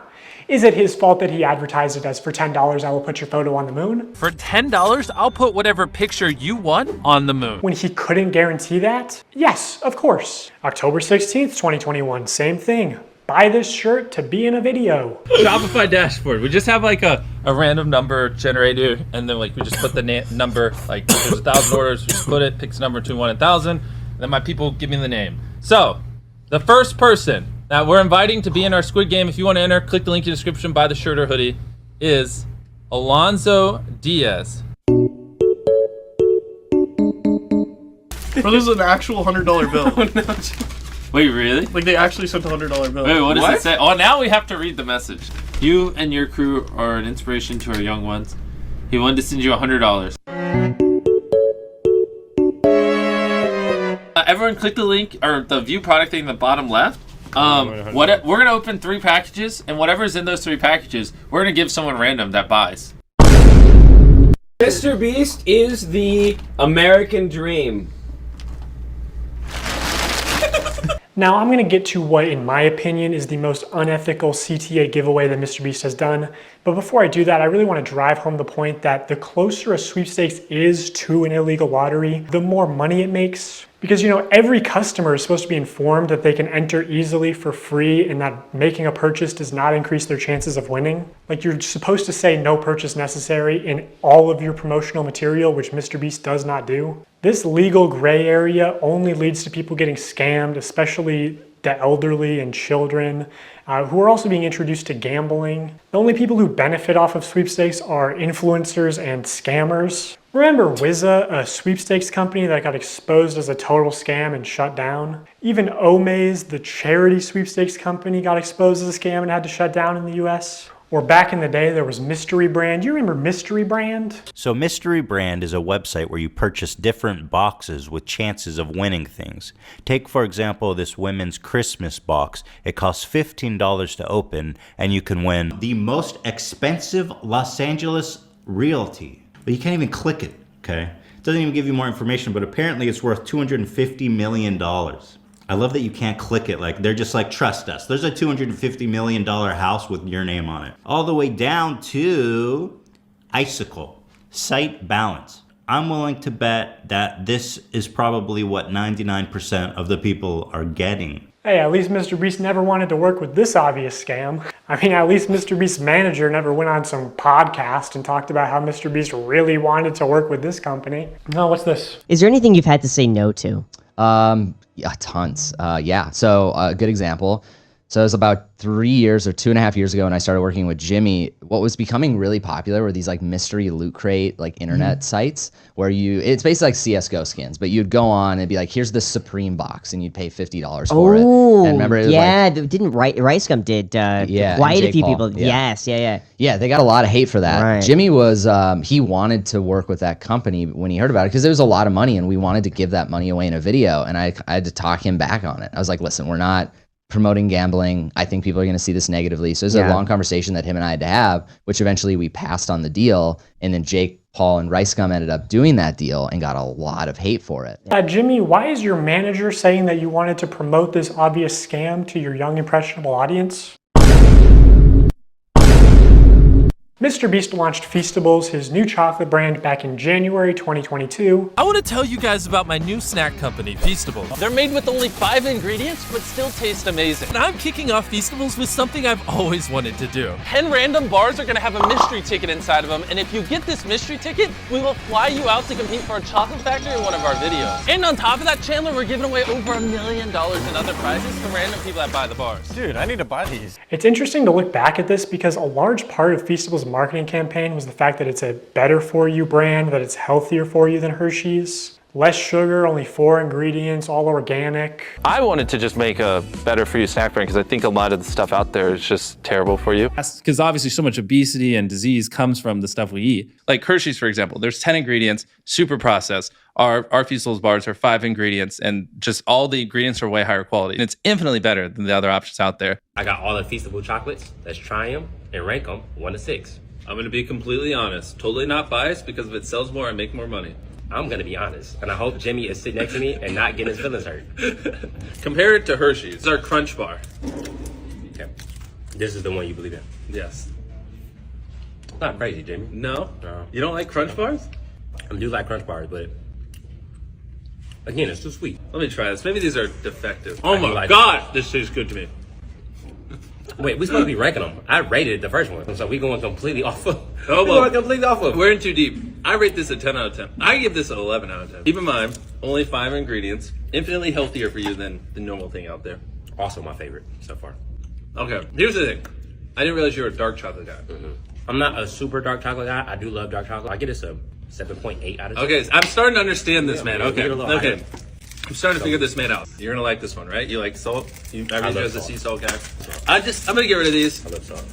Is it his fault that he advertised it as for $10 I will put your photo on the moon? For $10, I'll put whatever picture you want on the moon. When he couldn't guarantee that? Yes, of course. October 16th, 2021, same thing. Buy this shirt to be in a video. Shopify dashboard. We just have like a random number generator, and then like we just put the number, like if there's 1,000 orders, we just put it, picks a number between 1 and 1,000, and then my people give me the name. So, the first person that we're inviting to be in our Squid Game, if you want to enter, click the link in the description, buy the shirt or hoodie, is Alonzo Diaz. Bro, this is an actual $100 bill. Oh, no. Wait, really? Like they actually sent a $100 bill. Wait, what does it say? Oh, now we have to read the message. You and your crew are an inspiration to our young ones. He wanted to send you $100. Everyone click the link or the view product thing in the bottom left. We're gonna open 3 packages, and whatever's in those 3 packages, we're gonna give someone random that buys. MrBeast is the American dream. Now I'm going to get to what, in my opinion, is the most unethical CTA giveaway that MrBeast has done. But before I do that, I really want to drive home the point that the closer a sweepstakes is to an illegal lottery, the more money it makes. Because, you know, every customer is supposed to be informed that they can enter easily for free and that making a purchase does not increase their chances of winning. Like, you're supposed to say no purchase necessary in all of your promotional material, which MrBeast does not do. This legal gray area only leads to people getting scammed, especially the elderly and children, who are also being introduced to gambling. The only people who benefit off of sweepstakes are influencers and scammers. Remember Wizza, a sweepstakes company that got exposed as a total scam and shut down? Even Omaze, the charity sweepstakes company, got exposed as a scam and had to shut down in the US. Or back in the day, there was Mystery Brand. You remember Mystery Brand? So Mystery Brand is a website where you purchase different boxes with chances of winning things. Take, for example, this women's Christmas box. It costs $15 to open, and you can win the most expensive Los Angeles realty. But you can't even click it, okay? It doesn't even give you more information, but apparently it's worth $250 million. I love that you can't click it. Like, they're just like, trust us. There's a $250 million house with your name on it. All the way down to Icicle, site balance. I'm willing to bet that this is probably what 99% of the people are getting. Hey, at least MrBeast never wanted to work with this obvious scam. I mean, at least MrBeast's manager never went on some podcast and talked about how MrBeast really wanted to work with this company. No, what's this? Is there anything you've had to say no to? Yeah, tons. Yeah, so a good example. So it was about 3 years or 2.5 years ago when I started working with Jimmy. What was becoming really popular were these like mystery loot crate, like internet sites where it's basically like CSGO skins, but you'd go on and be like, here's the Supreme box and you'd pay $50 for it. And remember, it was didn't Ricegum did quite a few people. Yes, Yeah, they got a lot of hate for that. Right. Jimmy was, he wanted to work with that company when he heard about it because there was a lot of money and we wanted to give that money away in a video. And I had to talk him back on it. I was like, listen, we're not promoting gambling. I think people are going to see this negatively. So it was a long conversation that him and I had to have, which eventually we passed on the deal. And then Jake, Paul, and Ricegum ended up doing that deal and got a lot of hate for it. Jimmy, why is your manager saying that you wanted to promote this obvious scam to your young, impressionable audience? MrBeast launched Feastables, his new chocolate brand, back in January 2022. I want to tell you guys about my new snack company, Feastables. They're made with only 5 ingredients, but still taste amazing. And I'm kicking off Feastables with something I've always wanted to do. 10 random bars are going to have a mystery ticket inside of them, and if you get this mystery ticket, we will fly you out to compete for a chocolate factory in one of our videos. And on top of that, Chandler, we're giving away over $1 million in other prizes to random people that buy the bars. Dude, I need to buy these. It's interesting to look back at this because a large part of Feastables' marketing campaign was the fact that it's a better for you brand, that it's healthier for you than Hershey's. Less sugar, only 4 ingredients, all organic. I wanted to just make a better for you snack brand because I think a lot of the stuff out there is just terrible for you. Because obviously so much obesity and disease comes from the stuff we eat. Like Hershey's, for example, there's 10 ingredients, super processed. Our Feastables bars are 5 ingredients, and just all the ingredients are way higher quality. And it's infinitely better than the other options out there. I got all the Feastable chocolates. Let's try them and rank them 1 to 6. I'm gonna be completely honest, totally not biased, because if it sells more, I make more money. I'm gonna be honest, and I hope Jimmy is sitting next to me and not getting his feelings hurt. Compare it to Hershey's. It's our Crunch Bar. Okay. This is the one you believe in? Yes. Not crazy, Jimmy. No? You don't like Crunch Bars? I do like Crunch Bars, but again, it's too sweet. Let me try this. Maybe these are defective. Oh my God, this tastes good to me. Wait, we're supposed to be ranking them. I rated the first one, so we going completely off of. Oh, we going completely off of. We're in too deep. I rate this a 10 out of 10. I give this an 11 out of 10. Keep in mind, only 5 ingredients, infinitely healthier for you than the normal thing out there. Also my favorite so far. Okay, here's the thing. I didn't realize you were a dark chocolate guy. I'm not a super dark chocolate guy. I do love dark chocolate. I get this a 7.8 out of 10. Okay, I'm starting to understand this, man. get Okay, a little okay. higher. I'm starting to figure this man out. You're gonna like this one, right? You like salt? I read you as a sea salt guy. I'm gonna get rid of these. I love salt.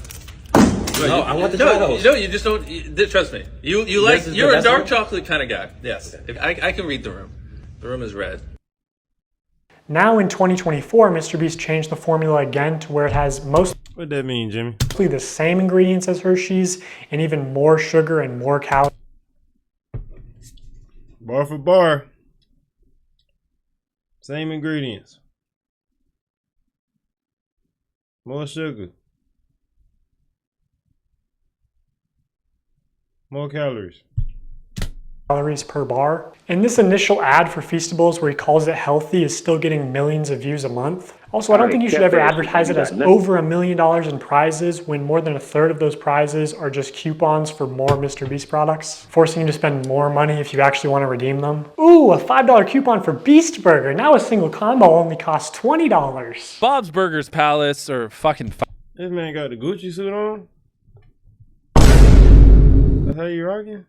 No, I want to try those. No, you just don't. Trust me. You're a dark chocolate kind of guy. Yes, I can read the room. The room is red. Now in 2024, MrBeast changed the formula again to where it has mostly What that mean, Jimmy? the same ingredients as Hershey's and even more sugar and more calories. Bar for bar. Same ingredients. More sugar. More calories. Calories per bar. And this initial ad for Feastables where he calls it healthy is still getting millions of views a month. Also, I don't think you should ever advertise it as over $1 million in prizes when more than 1/3 of those prizes are just coupons for more MrBeast products, forcing you to spend more money if you actually want to redeem them. Ooh, a $5 coupon for Beast Burger. Now a single combo only costs $20. Bob's Burgers Palace or fucking. This man got the Gucci suit on? That's how you rocking?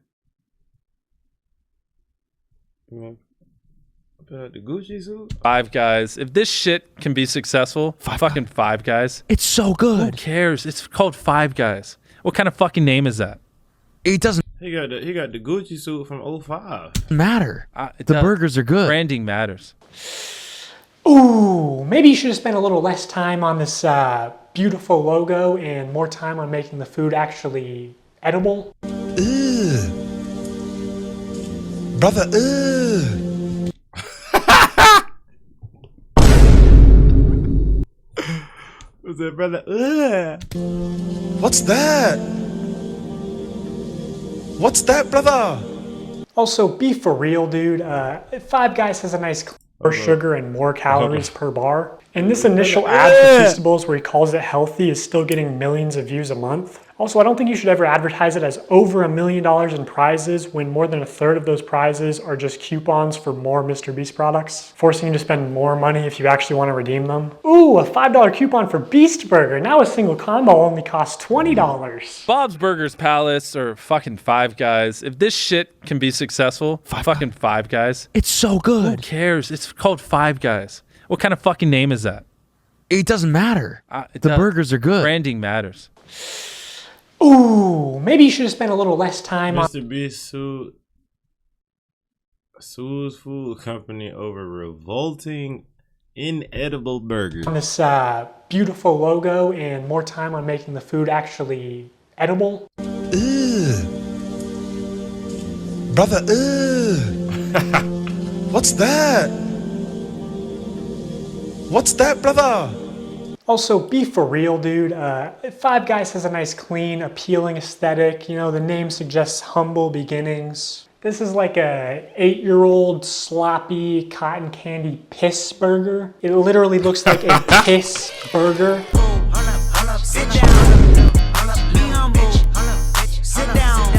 The Gucci suit? Five Guys. If this shit can be successful, fucking Five Guys. It's so good. Who cares? It's called Five Guys. What kind of fucking name is that? It doesn't He got the Gucci suit from 05. matter. The burgers are good. Branding matters. Ooh, maybe you should have spent a little less time on this beautiful logo and more time on making the food actually edible. Brother, ugh. What's that, brother? Ugh. What's that? What's that, brother? Also, be for real, dude. Five Guys has a nice more sugar and more calories per bar. And this initial ad for Feastables where he calls it healthy is still getting millions of views a month. Also, I don't think you should ever advertise it as over $1 million in prizes when more than a third of those prizes are just coupons for more MrBeast products, forcing you to spend more money if you actually want to redeem them. Ooh, a $5 coupon for Beast Burger. Now a single combo only costs $20. Bob's Burgers Palace or fucking Five Guys. If this shit can be successful, fucking Five Guys. It's so good. Who cares? It's called Five Guys. What kind of fucking name is that? It doesn't matter. The burgers are good. Branding matters. Ooh, maybe you should have spent a little less time on MrBeast sues food company over revolting inedible burgers. This beautiful logo and more time on making the food actually edible. Ugh. Brother, ugh. What's that? What's that, brother? Also, be for real, dude. Five Guys has a nice, clean, appealing aesthetic. You know, the name suggests humble beginnings. This is like a 8-year-old sloppy cotton candy piss burger. It literally looks like a piss burger. Sit down. Be humble. Sit down.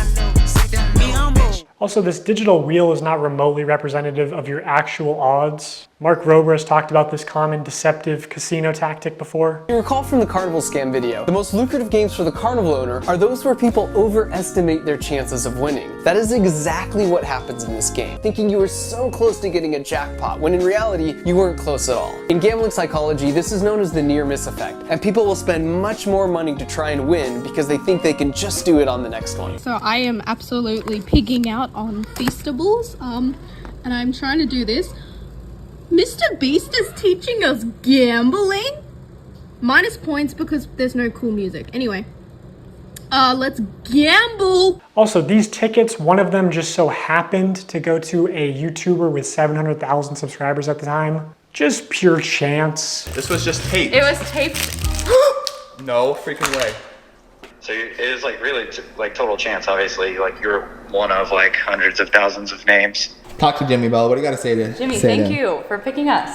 Be humble. Also, this digital wheel is not remotely representative of your actual odds. Mark Rober has talked about this common deceptive casino tactic before. You recall from the carnival scam video, the most lucrative games for the carnival owner are those where people overestimate their chances of winning. That is exactly what happens in this game, thinking you were so close to getting a jackpot, when in reality, you weren't close at all. In gambling psychology, this is known as the near miss effect, and people will spend much more money to try and win because they think they can just do it on the next one. So I am absolutely pigging out on Feastables, and I'm trying to do this. MrBeast is teaching us gambling? Minus points because there's no cool music. Anyway, let's gamble. Also, these tickets, one of them just so happened to go to a YouTuber with 700,000 subscribers at the time. Just pure chance. This was just taped. It was taped. No freaking way. So it is like really like total chance, obviously. Like you're one of like hundreds of thousands of names. Talk to Jimmy, Bella. What do you got to say to Jimmy, thank you for picking us.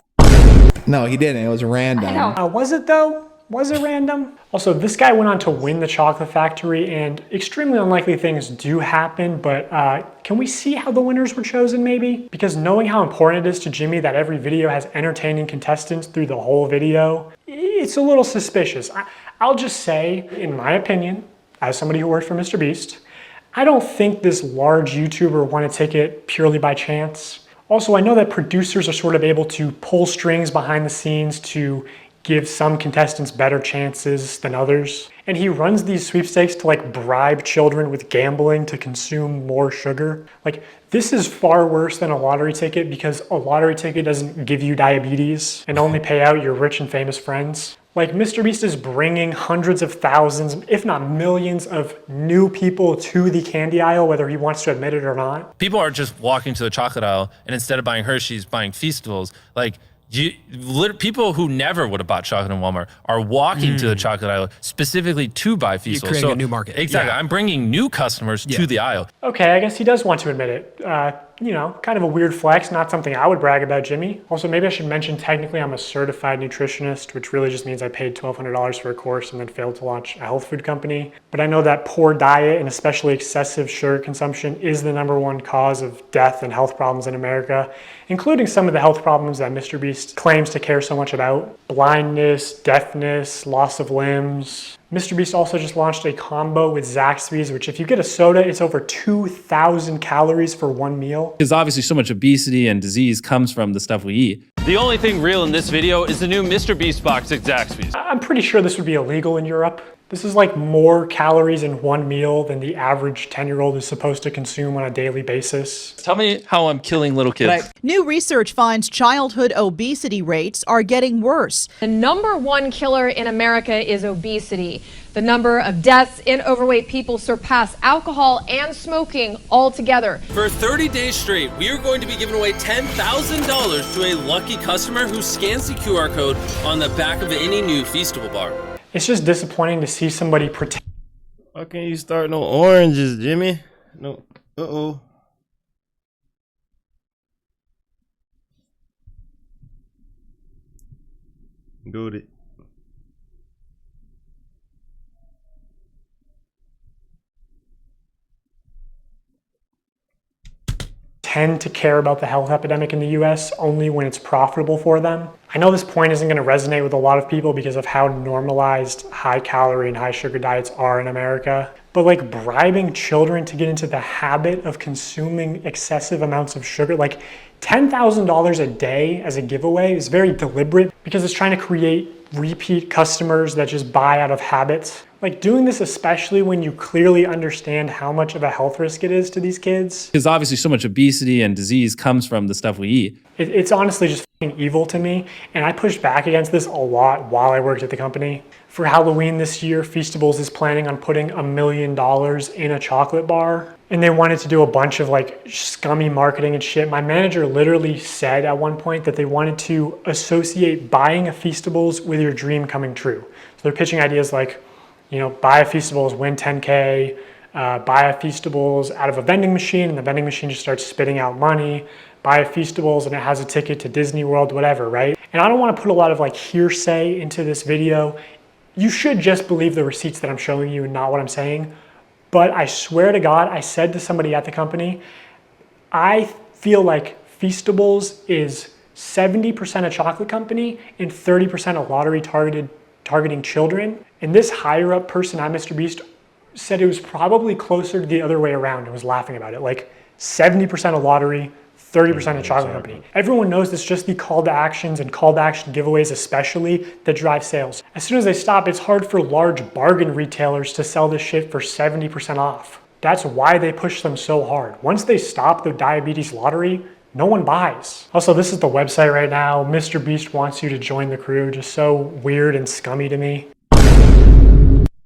No, he didn't. It was random. I know. Was it though? Was it random? Also, this guy went on to win the chocolate factory, and extremely unlikely things do happen, but can we see how the winners were chosen maybe? Because knowing how important it is to Jimmy that every video has entertaining contestants through the whole video, it's a little suspicious. I'll just say, in my opinion, as somebody who worked for MrBeast, I don't think this large YouTuber won a ticket purely by chance. Also, I know that producers are sort of able to pull strings behind the scenes to give some contestants better chances than others. And he runs these sweepstakes to like bribe children with gambling to consume more sugar. Like, this is far worse than a lottery ticket because a lottery ticket doesn't give you diabetes and only pay out your rich and famous friends. Like, MrBeast is bringing hundreds of thousands, if not millions, of new people to the candy aisle, whether he wants to admit it or not. People are just walking to the chocolate aisle, and instead of buying Hershey's, buying Feastables. Like, people who never would have bought chocolate in Walmart are walking to the chocolate aisle specifically to buy Feastables. You're creating a new market. Exactly. Yeah. I'm bringing new customers to the aisle. Okay, I guess he does want to admit it. You know, kind of a weird flex, not something I would brag about, Jimmy. Also, maybe I should mention technically I'm a certified nutritionist, which really just means I paid $1,200 for a course and then failed to launch a health food company. But I know that poor diet and especially excessive sugar consumption is the #1 cause of death and health problems in America, including some of the health problems that MrBeast claims to care so much about. Blindness, deafness, loss of limbs. MrBeast also just launched a combo with Zaxby's, which if you get a soda, it's over 2,000 calories for one meal. Because obviously so much obesity and disease comes from the stuff we eat. The only thing real in this video is the new MrBeast box at Zaxby's. I'm pretty sure this would be illegal in Europe. This is like more calories in one meal than the average 10-year-old is supposed to consume on a daily basis. Tell me how I'm killing little kids. New research finds childhood obesity rates are getting worse. The #1 killer in America is obesity. The number of deaths in overweight people surpass alcohol and smoking altogether. For 30 days straight, we are going to be giving away $10,000 to a lucky customer who scans the QR code on the back of any new Feastable bar. It's just disappointing to see somebody pretend. Why can't you start no oranges, Jimmy? No. Uh-oh. Got it. tend to care about the health epidemic in the US only when it's profitable for them. I know this point isn't going to resonate with a lot of people because of how normalized high calorie and high sugar diets are in America. But like bribing children to get into the habit of consuming excessive amounts of sugar, like $10,000 a day as a giveaway is very deliberate because it's trying to create repeat customers that just buy out of habits. Like doing this, especially when you clearly understand how much of a health risk it is to these kids. Because obviously so much obesity and disease comes from the stuff we eat. It's honestly just fucking evil to me. And I pushed back against this a lot while I worked at the company. For Halloween this year, Feastables is planning on putting $1 million in a chocolate bar. And they wanted to do a bunch of like scummy marketing and shit. My manager literally said at one point that they wanted to associate buying a Feastables with your dream coming true. So they're pitching ideas like, you know, buy a Feastables, win 10K, buy a Feastables out of a vending machine and the vending machine just starts spitting out money, buy a Feastables and it has a ticket to Disney World, whatever, right? And I don't want to put a lot of like hearsay into this video. You should just believe the receipts that I'm showing you and not what I'm saying. But I swear to God, I said to somebody at the company, I feel like Feastables is 70% a chocolate company and 30% a lottery targeting children. And this higher up person at MrBeast said it was probably closer to the other way around and was laughing about it. Like 70% a lottery, 30% a chocolate company. Everyone knows it's just the call to actions and call to action giveaways especially that drive sales. As soon as they stop, it's hard for large bargain retailers to sell this shit for 70% off. That's why they push them so hard. Once they stop the diabetes lottery, no one buys. Also, this is the website right now. MrBeast wants you to join the crew. Just so weird and scummy to me.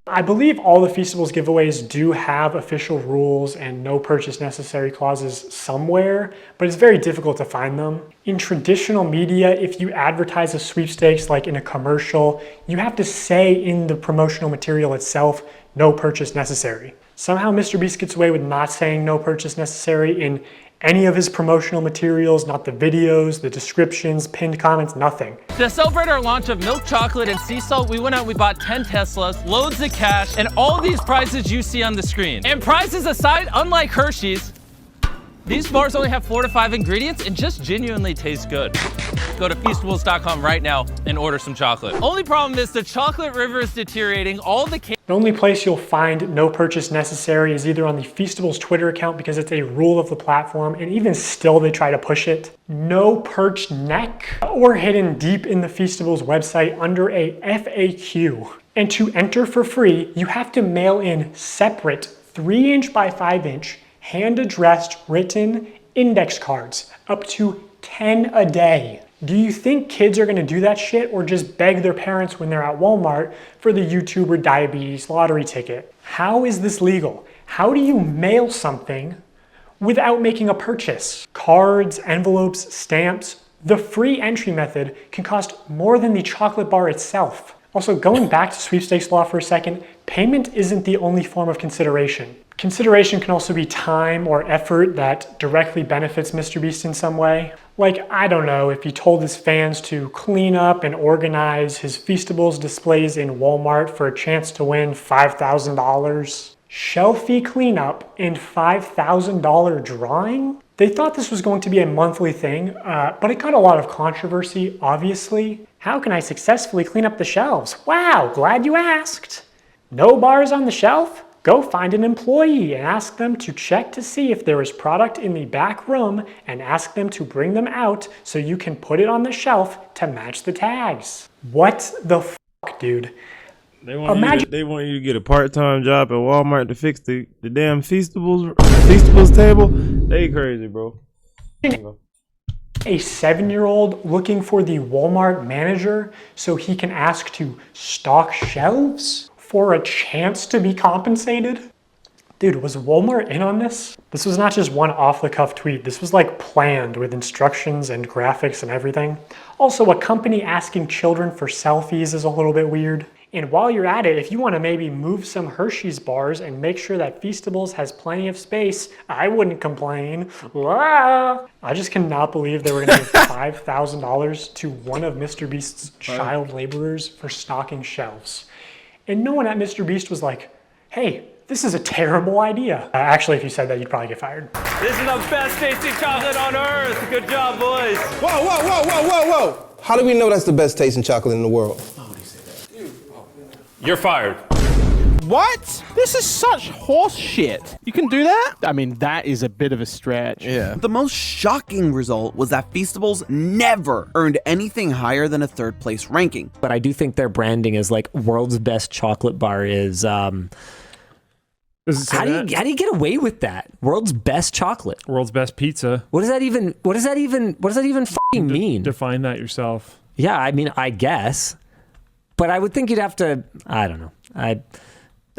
I believe all the Feastables giveaways do have official rules and no purchase necessary clauses somewhere, but it's very difficult to find them. In traditional media, if you advertise a sweepstakes like in a commercial, you have to say in the promotional material itself, no purchase necessary. Somehow MrBeast gets away with not saying no purchase necessary in any of his promotional materials, not the videos, the descriptions, pinned comments, nothing. To celebrate our launch of milk chocolate and sea salt, we went out and we bought 10 Teslas, loads of cash, and all these prizes you see on the screen. And prizes aside, unlike Hershey's, these bars only have 4 to 5 ingredients and just genuinely taste good. Go to Feastables.com right now and order some chocolate. Only problem is the chocolate river is deteriorating. The only place you'll find no purchase necessary is either on the Feastables Twitter account because it's a rule of the platform, and even still they try to push it. No perched neck, or hidden deep in the Feastables website under a FAQ. And to enter for free, you have to mail in separate 3" by 5" hand-addressed written index cards, up to 10 a day. Do you think kids are gonna do that shit or just beg their parents when they're at Walmart for the YouTuber diabetes lottery ticket? How is this legal? How do you mail something without making a purchase? Cards, envelopes, stamps, the free entry method can cost more than the chocolate bar itself. Also, going back to sweepstakes law for a second, payment isn't the only form of consideration. Consideration can also be time or effort that directly benefits MrBeast in some way. Like, I don't know, if he told his fans to clean up and organize his Feastables displays in Walmart for a chance to win $5,000. Shelfie cleanup and $5,000 drawing? They thought this was going to be a monthly thing, but it got a lot of controversy, obviously. How can I successfully clean up the shelves? Wow, glad you asked. No bars on the shelf? Go find an employee and ask them to check to see if there is product in the back room and ask them to bring them out so you can put it on the shelf to match the tags. What the fuck, dude? They want you to get a part-time job at Walmart to fix the damn Feastables table? They crazy, bro. A 7-year-old looking for the Walmart manager so he can ask to stock shelves for a chance to be compensated? Dude, was Walmart in on this? This was not just one off-the-cuff tweet. This was like planned with instructions and graphics and everything. Also, a company asking children for selfies is a little bit weird. And while you're at it, if you want to maybe move some Hershey's bars and make sure that Feastables has plenty of space, I wouldn't complain. Ah! I just cannot believe they were going to give $5,000 to one of MrBeast's child laborers for stocking shelves. And no one at MrBeast was like, hey, this is a terrible idea. Actually, if you said that, you'd probably get fired. This is the best tasting chocolate on earth. Good job, boys. Whoa, whoa, whoa, whoa, whoa, whoa. How do we know that's the best tasting chocolate in the world? You're fired. What? This is such horse shit. You can do that? I mean, that is a bit of a stretch. Yeah. The most shocking result was that Feastables never earned anything higher than a 3rd place ranking. But I do think their branding as like world's best chocolate bar is how do you get away with that? World's best chocolate. World's best pizza. What does that even fucking mean? Define that yourself. Yeah, I mean, I guess. But I would think you'd have to, I don't know.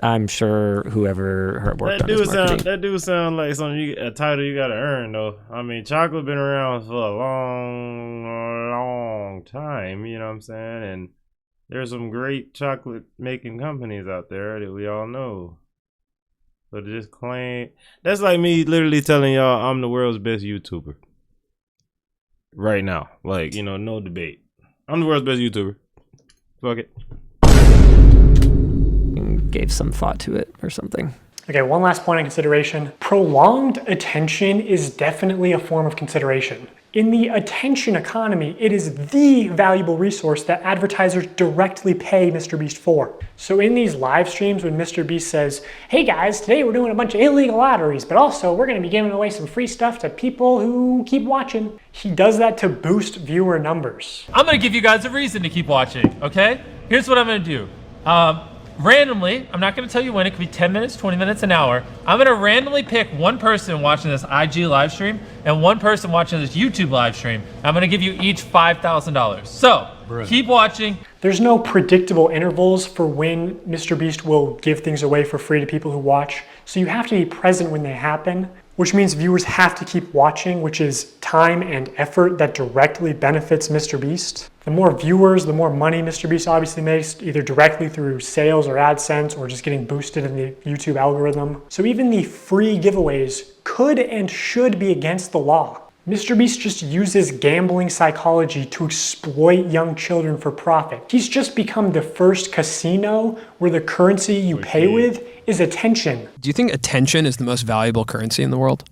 I'm sure whoever worked on this marketing. That do sound like something a title you gotta earn though. I mean, chocolate been around for a long time, you know what I'm saying? And there's some great chocolate making companies out there that we all know. But to just claim, that's like me literally telling y'all I'm the world's best YouTuber. Right now. Like, you know, no debate. I'm the world's best YouTuber. Fuck it. Gave some thought to it or something. Okay, one last point of consideration. Prolonged attention is definitely a form of consideration. In the attention economy, it is the valuable resource that advertisers directly pay MrBeast for. So in these live streams when MrBeast says, hey guys, today we're doing a bunch of illegal lotteries, but also we're gonna be giving away some free stuff to people who keep watching. He does that to boost viewer numbers. I'm gonna give you guys a reason to keep watching, okay? Here's what I'm gonna do. Randomly, I'm not gonna tell you when, it could be 10 minutes, 20 minutes, an hour. I'm gonna randomly pick one person watching this IG live stream and one person watching this YouTube live stream. I'm gonna give you each $5,000. So, keep watching. There's no predictable intervals for when MrBeast will give things away for free to people who watch. So you have to be present when they happen, which means viewers have to keep watching, which is time and effort that directly benefits MrBeast. The more viewers, the more money MrBeast obviously makes, either directly through sales or AdSense or just getting boosted in the YouTube algorithm. So even the free giveaways could and should be against the law. MrBeast just uses gambling psychology to exploit young children for profit. He's just become the first casino where the currency you pay with is attention. Do you think attention is the most valuable currency in the world?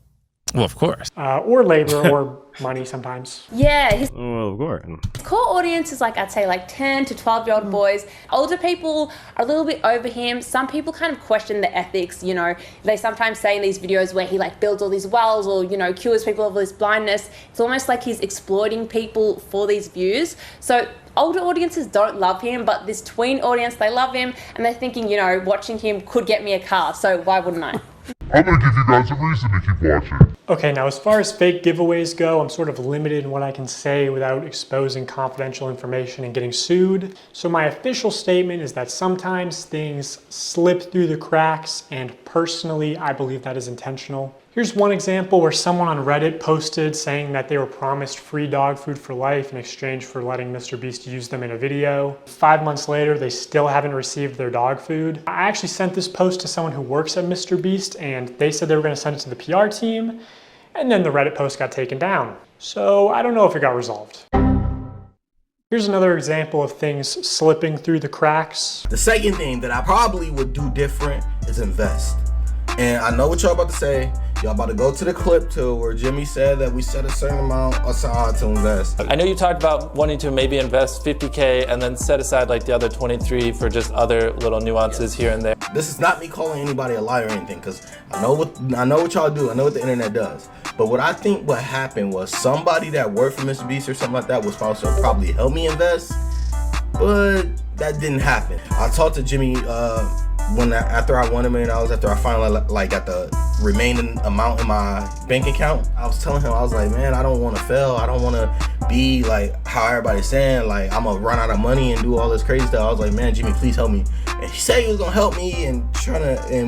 Well, of course. Or labor or money sometimes. Yeah. His well, of course. core audience is like, I'd say like 10 to 12-year-old boys. Older people are a little bit over him. Some people kind of question the ethics, you know. They sometimes say in these videos where he like builds all these wells or, you know, cures people of this blindness. It's almost like he's exploiting people for these views. So older audiences don't love him, but this tween audience, they love him and they're thinking, you know, watching him could get me a car, so why wouldn't I? I'm gonna give you guys a reason to keep watching. Okay, now as far as fake giveaways go, I'm sort of limited in what I can say without exposing confidential information and getting sued. So my official statement is that sometimes things slip through the cracks, and personally, I believe that is intentional. Here's one example where someone on Reddit posted saying that they were promised free dog food for life in exchange for letting MrBeast use them in a video. 5 months later, they still haven't received their dog food. I actually sent this post to someone who works at MrBeast, and they said they were gonna send it to the PR team, and then the Reddit post got taken down. So I don't know if it got resolved. Here's another example of things slipping through the cracks. The second thing that I probably would do different is invest. And I know what y'all about to say. Y'all about to go to the clip too, where Jimmy said that we set a certain amount aside to invest. I know you talked about wanting to maybe invest 50K and then set aside like the other 23 for just other little nuances here and there. This is not me calling anybody a liar or anything, because I know what y'all do. I know what the internet does. But what I think what happened was somebody that worked for MrBeast or something like that was supposed to probably help me invest, but that didn't happen. I talked to Jimmy after I won $1 million, after I finally like got the remaining amount in my bank account. I was telling him, I was like, man, I don't want to fail. I don't want to be like how everybody's saying, like I'm gonna run out of money and do all this crazy stuff. I was like, man, Jimmy, please help me. And he said he was gonna help me and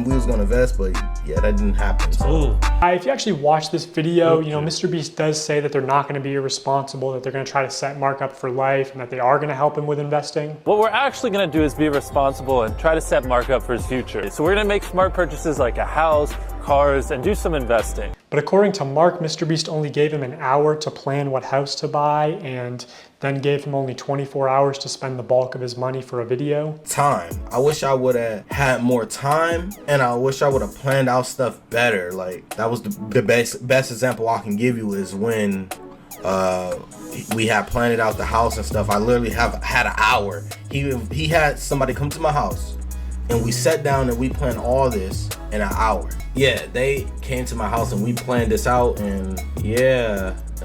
we was gonna invest, but yeah, that didn't happen. So. If you actually watch this video, you know, MrBeast does say that they're not gonna be irresponsible, that they're gonna try to set Mark up for life, and that they are gonna help him with investing. What we're actually gonna do is be responsible and try to set Mark up for his future. So we're gonna make smart purchases like a house, cars, and do some investing. But according to Mark, MrBeast only gave him an hour to plan what house to buy and then gave him only 24 hours to spend the bulk of his money for a video. Time. I wish I would have had more time, and I wish I would have planned out stuff better. Like, that was the best example I can give you is when we had planned out the house and stuff. I literally had an hour. He had somebody come to my house, and we sat down and we planned all this in an hour. Yeah, they came to my house and we planned this out in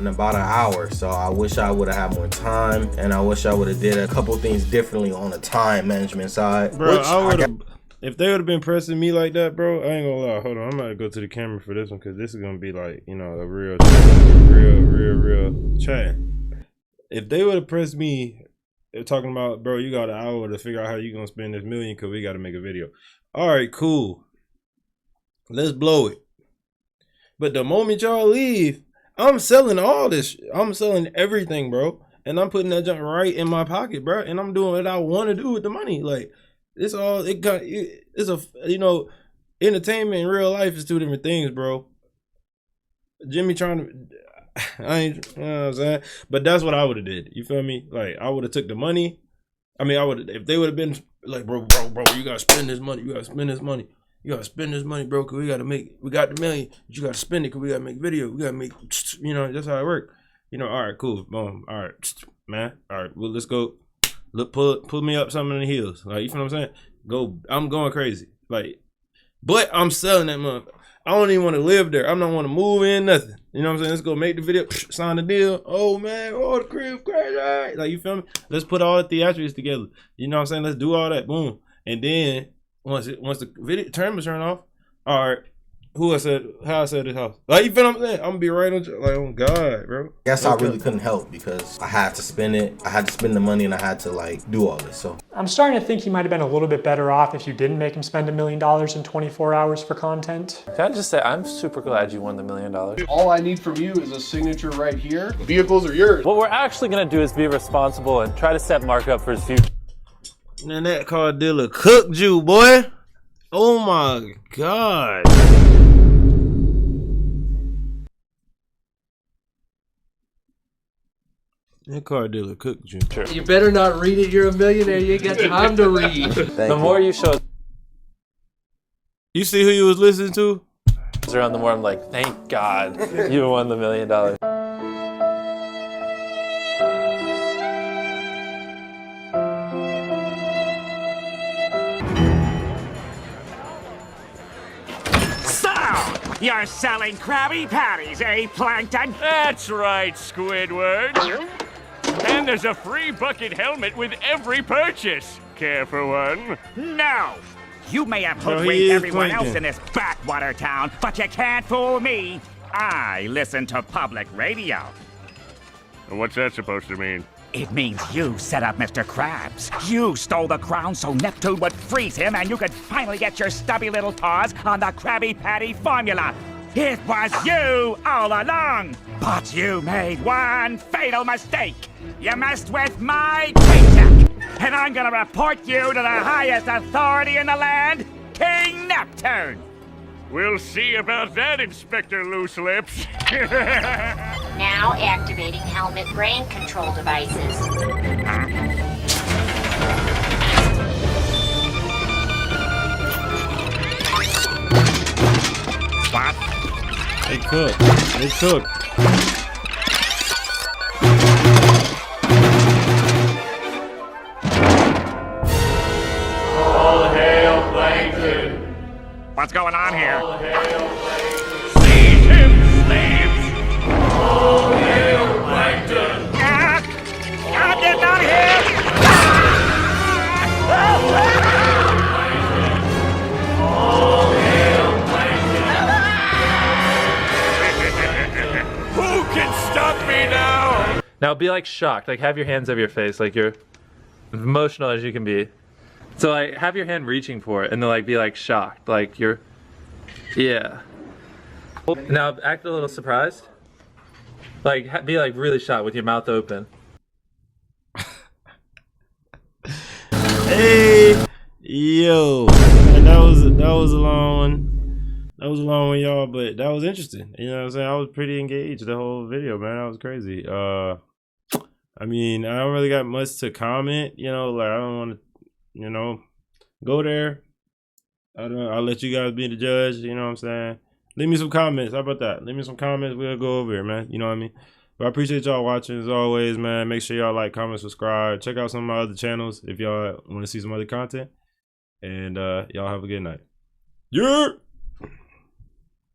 about an hour. So I wish I would have had more time, and I wish I would have did a couple things differently on the time management side. Bro, I would have, if they would have been pressing me like that, bro, I ain't gonna lie. Hold on, I'm gonna go to the camera for this one because this is gonna be like, you know, a real chat. If they would have pressed me, they're talking about, bro, you got an hour to figure out how you gonna spend this million because we got to make a video. All right, cool. Let's blow it. But the moment y'all leave, I'm selling all this. I'm selling everything, bro. And I'm putting that junk right in my pocket, bro. And I'm doing what I want to do with the money. Like, it's all, it's a, you know, entertainment and real life is two different things, bro. Jimmy trying to, I ain't, you know what I'm saying? But that's what I would have did. You feel me? Like, I would have took the money. I mean, I would, if they would have been like, bro, you got to spend this money. You got to spend this money. You gotta spend this money, bro, cause we got the million. You gotta spend it, cause we gotta make video. We gotta make, you know, that's how it work. You know, all right, cool, boom, all right, man, all right, well, let's go. Look, pull me up something in the hills, like, you feel what I'm saying? Go, I'm going crazy, like, but I'm selling that month. I don't even want to live there. I don't want to move in, nothing. You know what I'm saying? Let's go make the video, sign the deal. Oh man, oh the crib crazy, like, you feel me? Let's put all the theatrics together. You know what I'm saying? Let's do all that, boom, and then. Once the video was turned off, all right, how I said this house. Like, you feel what I'm saying? I'm gonna be right on, like, oh God, bro. Guess I really couldn't help because I had to spend it. I had to spend the money and I had to like do all this. So I'm starting to think you might have been a little bit better off if you didn't make him spend $1 million in 24 hours for content. Can I just say, I'm super glad you won the $1 million. All I need from you is a signature right here. The vehicles are yours. What we're actually gonna do is be responsible and try to set Mark up for his future. And that car dealer cooked you, boy. Oh my God. That car dealer cooked you. Sure. You better not read it. You're a millionaire. You ain't got time to read. The more you show. You see who you was listening to? Around the more I'm like, thank God you won the $1 million. You're selling Krabby Patties, eh, Plankton? That's right, Squidward. And there's a free bucket helmet with every purchase. Care for one? No! You may have hoodwinked everyone else in this backwater town, but you can't fool me. I listen to public radio. And what's that supposed to mean? It means you set up Mr. Krabs. You stole the crown so Neptune would freeze him and you could finally get your stubby little paws on the Krabby Patty formula. It was you all along. But you made one fatal mistake. You messed with my paycheck. And I'm gonna report you to the highest authority in the land, King Neptune. We'll see about that, Inspector Loose Lips. Now activating helmet brain control devices. What? They cook. They cook. All hail Plankton. What's going on here? All hail Plankton. Seize him, slaves! All hail Plankton. I'm getting out of here! All hail Plankton. Who can stop me now? Now be like shocked, like have your hands over your face, like you're emotional as you can be. So like have your hand reaching for it and then like be like shocked, like you're, yeah. Now act a little surprised. Like be like really shocked with your mouth open. Hey, yo, and that was a long one. That was a long one, y'all, but that was interesting. You know what I'm saying? I was pretty engaged the whole video, man. That was crazy. I mean, I don't really got much to comment. You know, like I don't want to, you know, go there. I'll let you guys be the judge. You know what I'm saying? Leave me some comments. How about that? Leave me some comments. We'll go over here, man. You know what I mean? But I appreciate y'all watching as always, man. Make sure y'all like, comment, subscribe. Check out some of my other channels if y'all want to see some other content. And y'all have a good night. Yeah.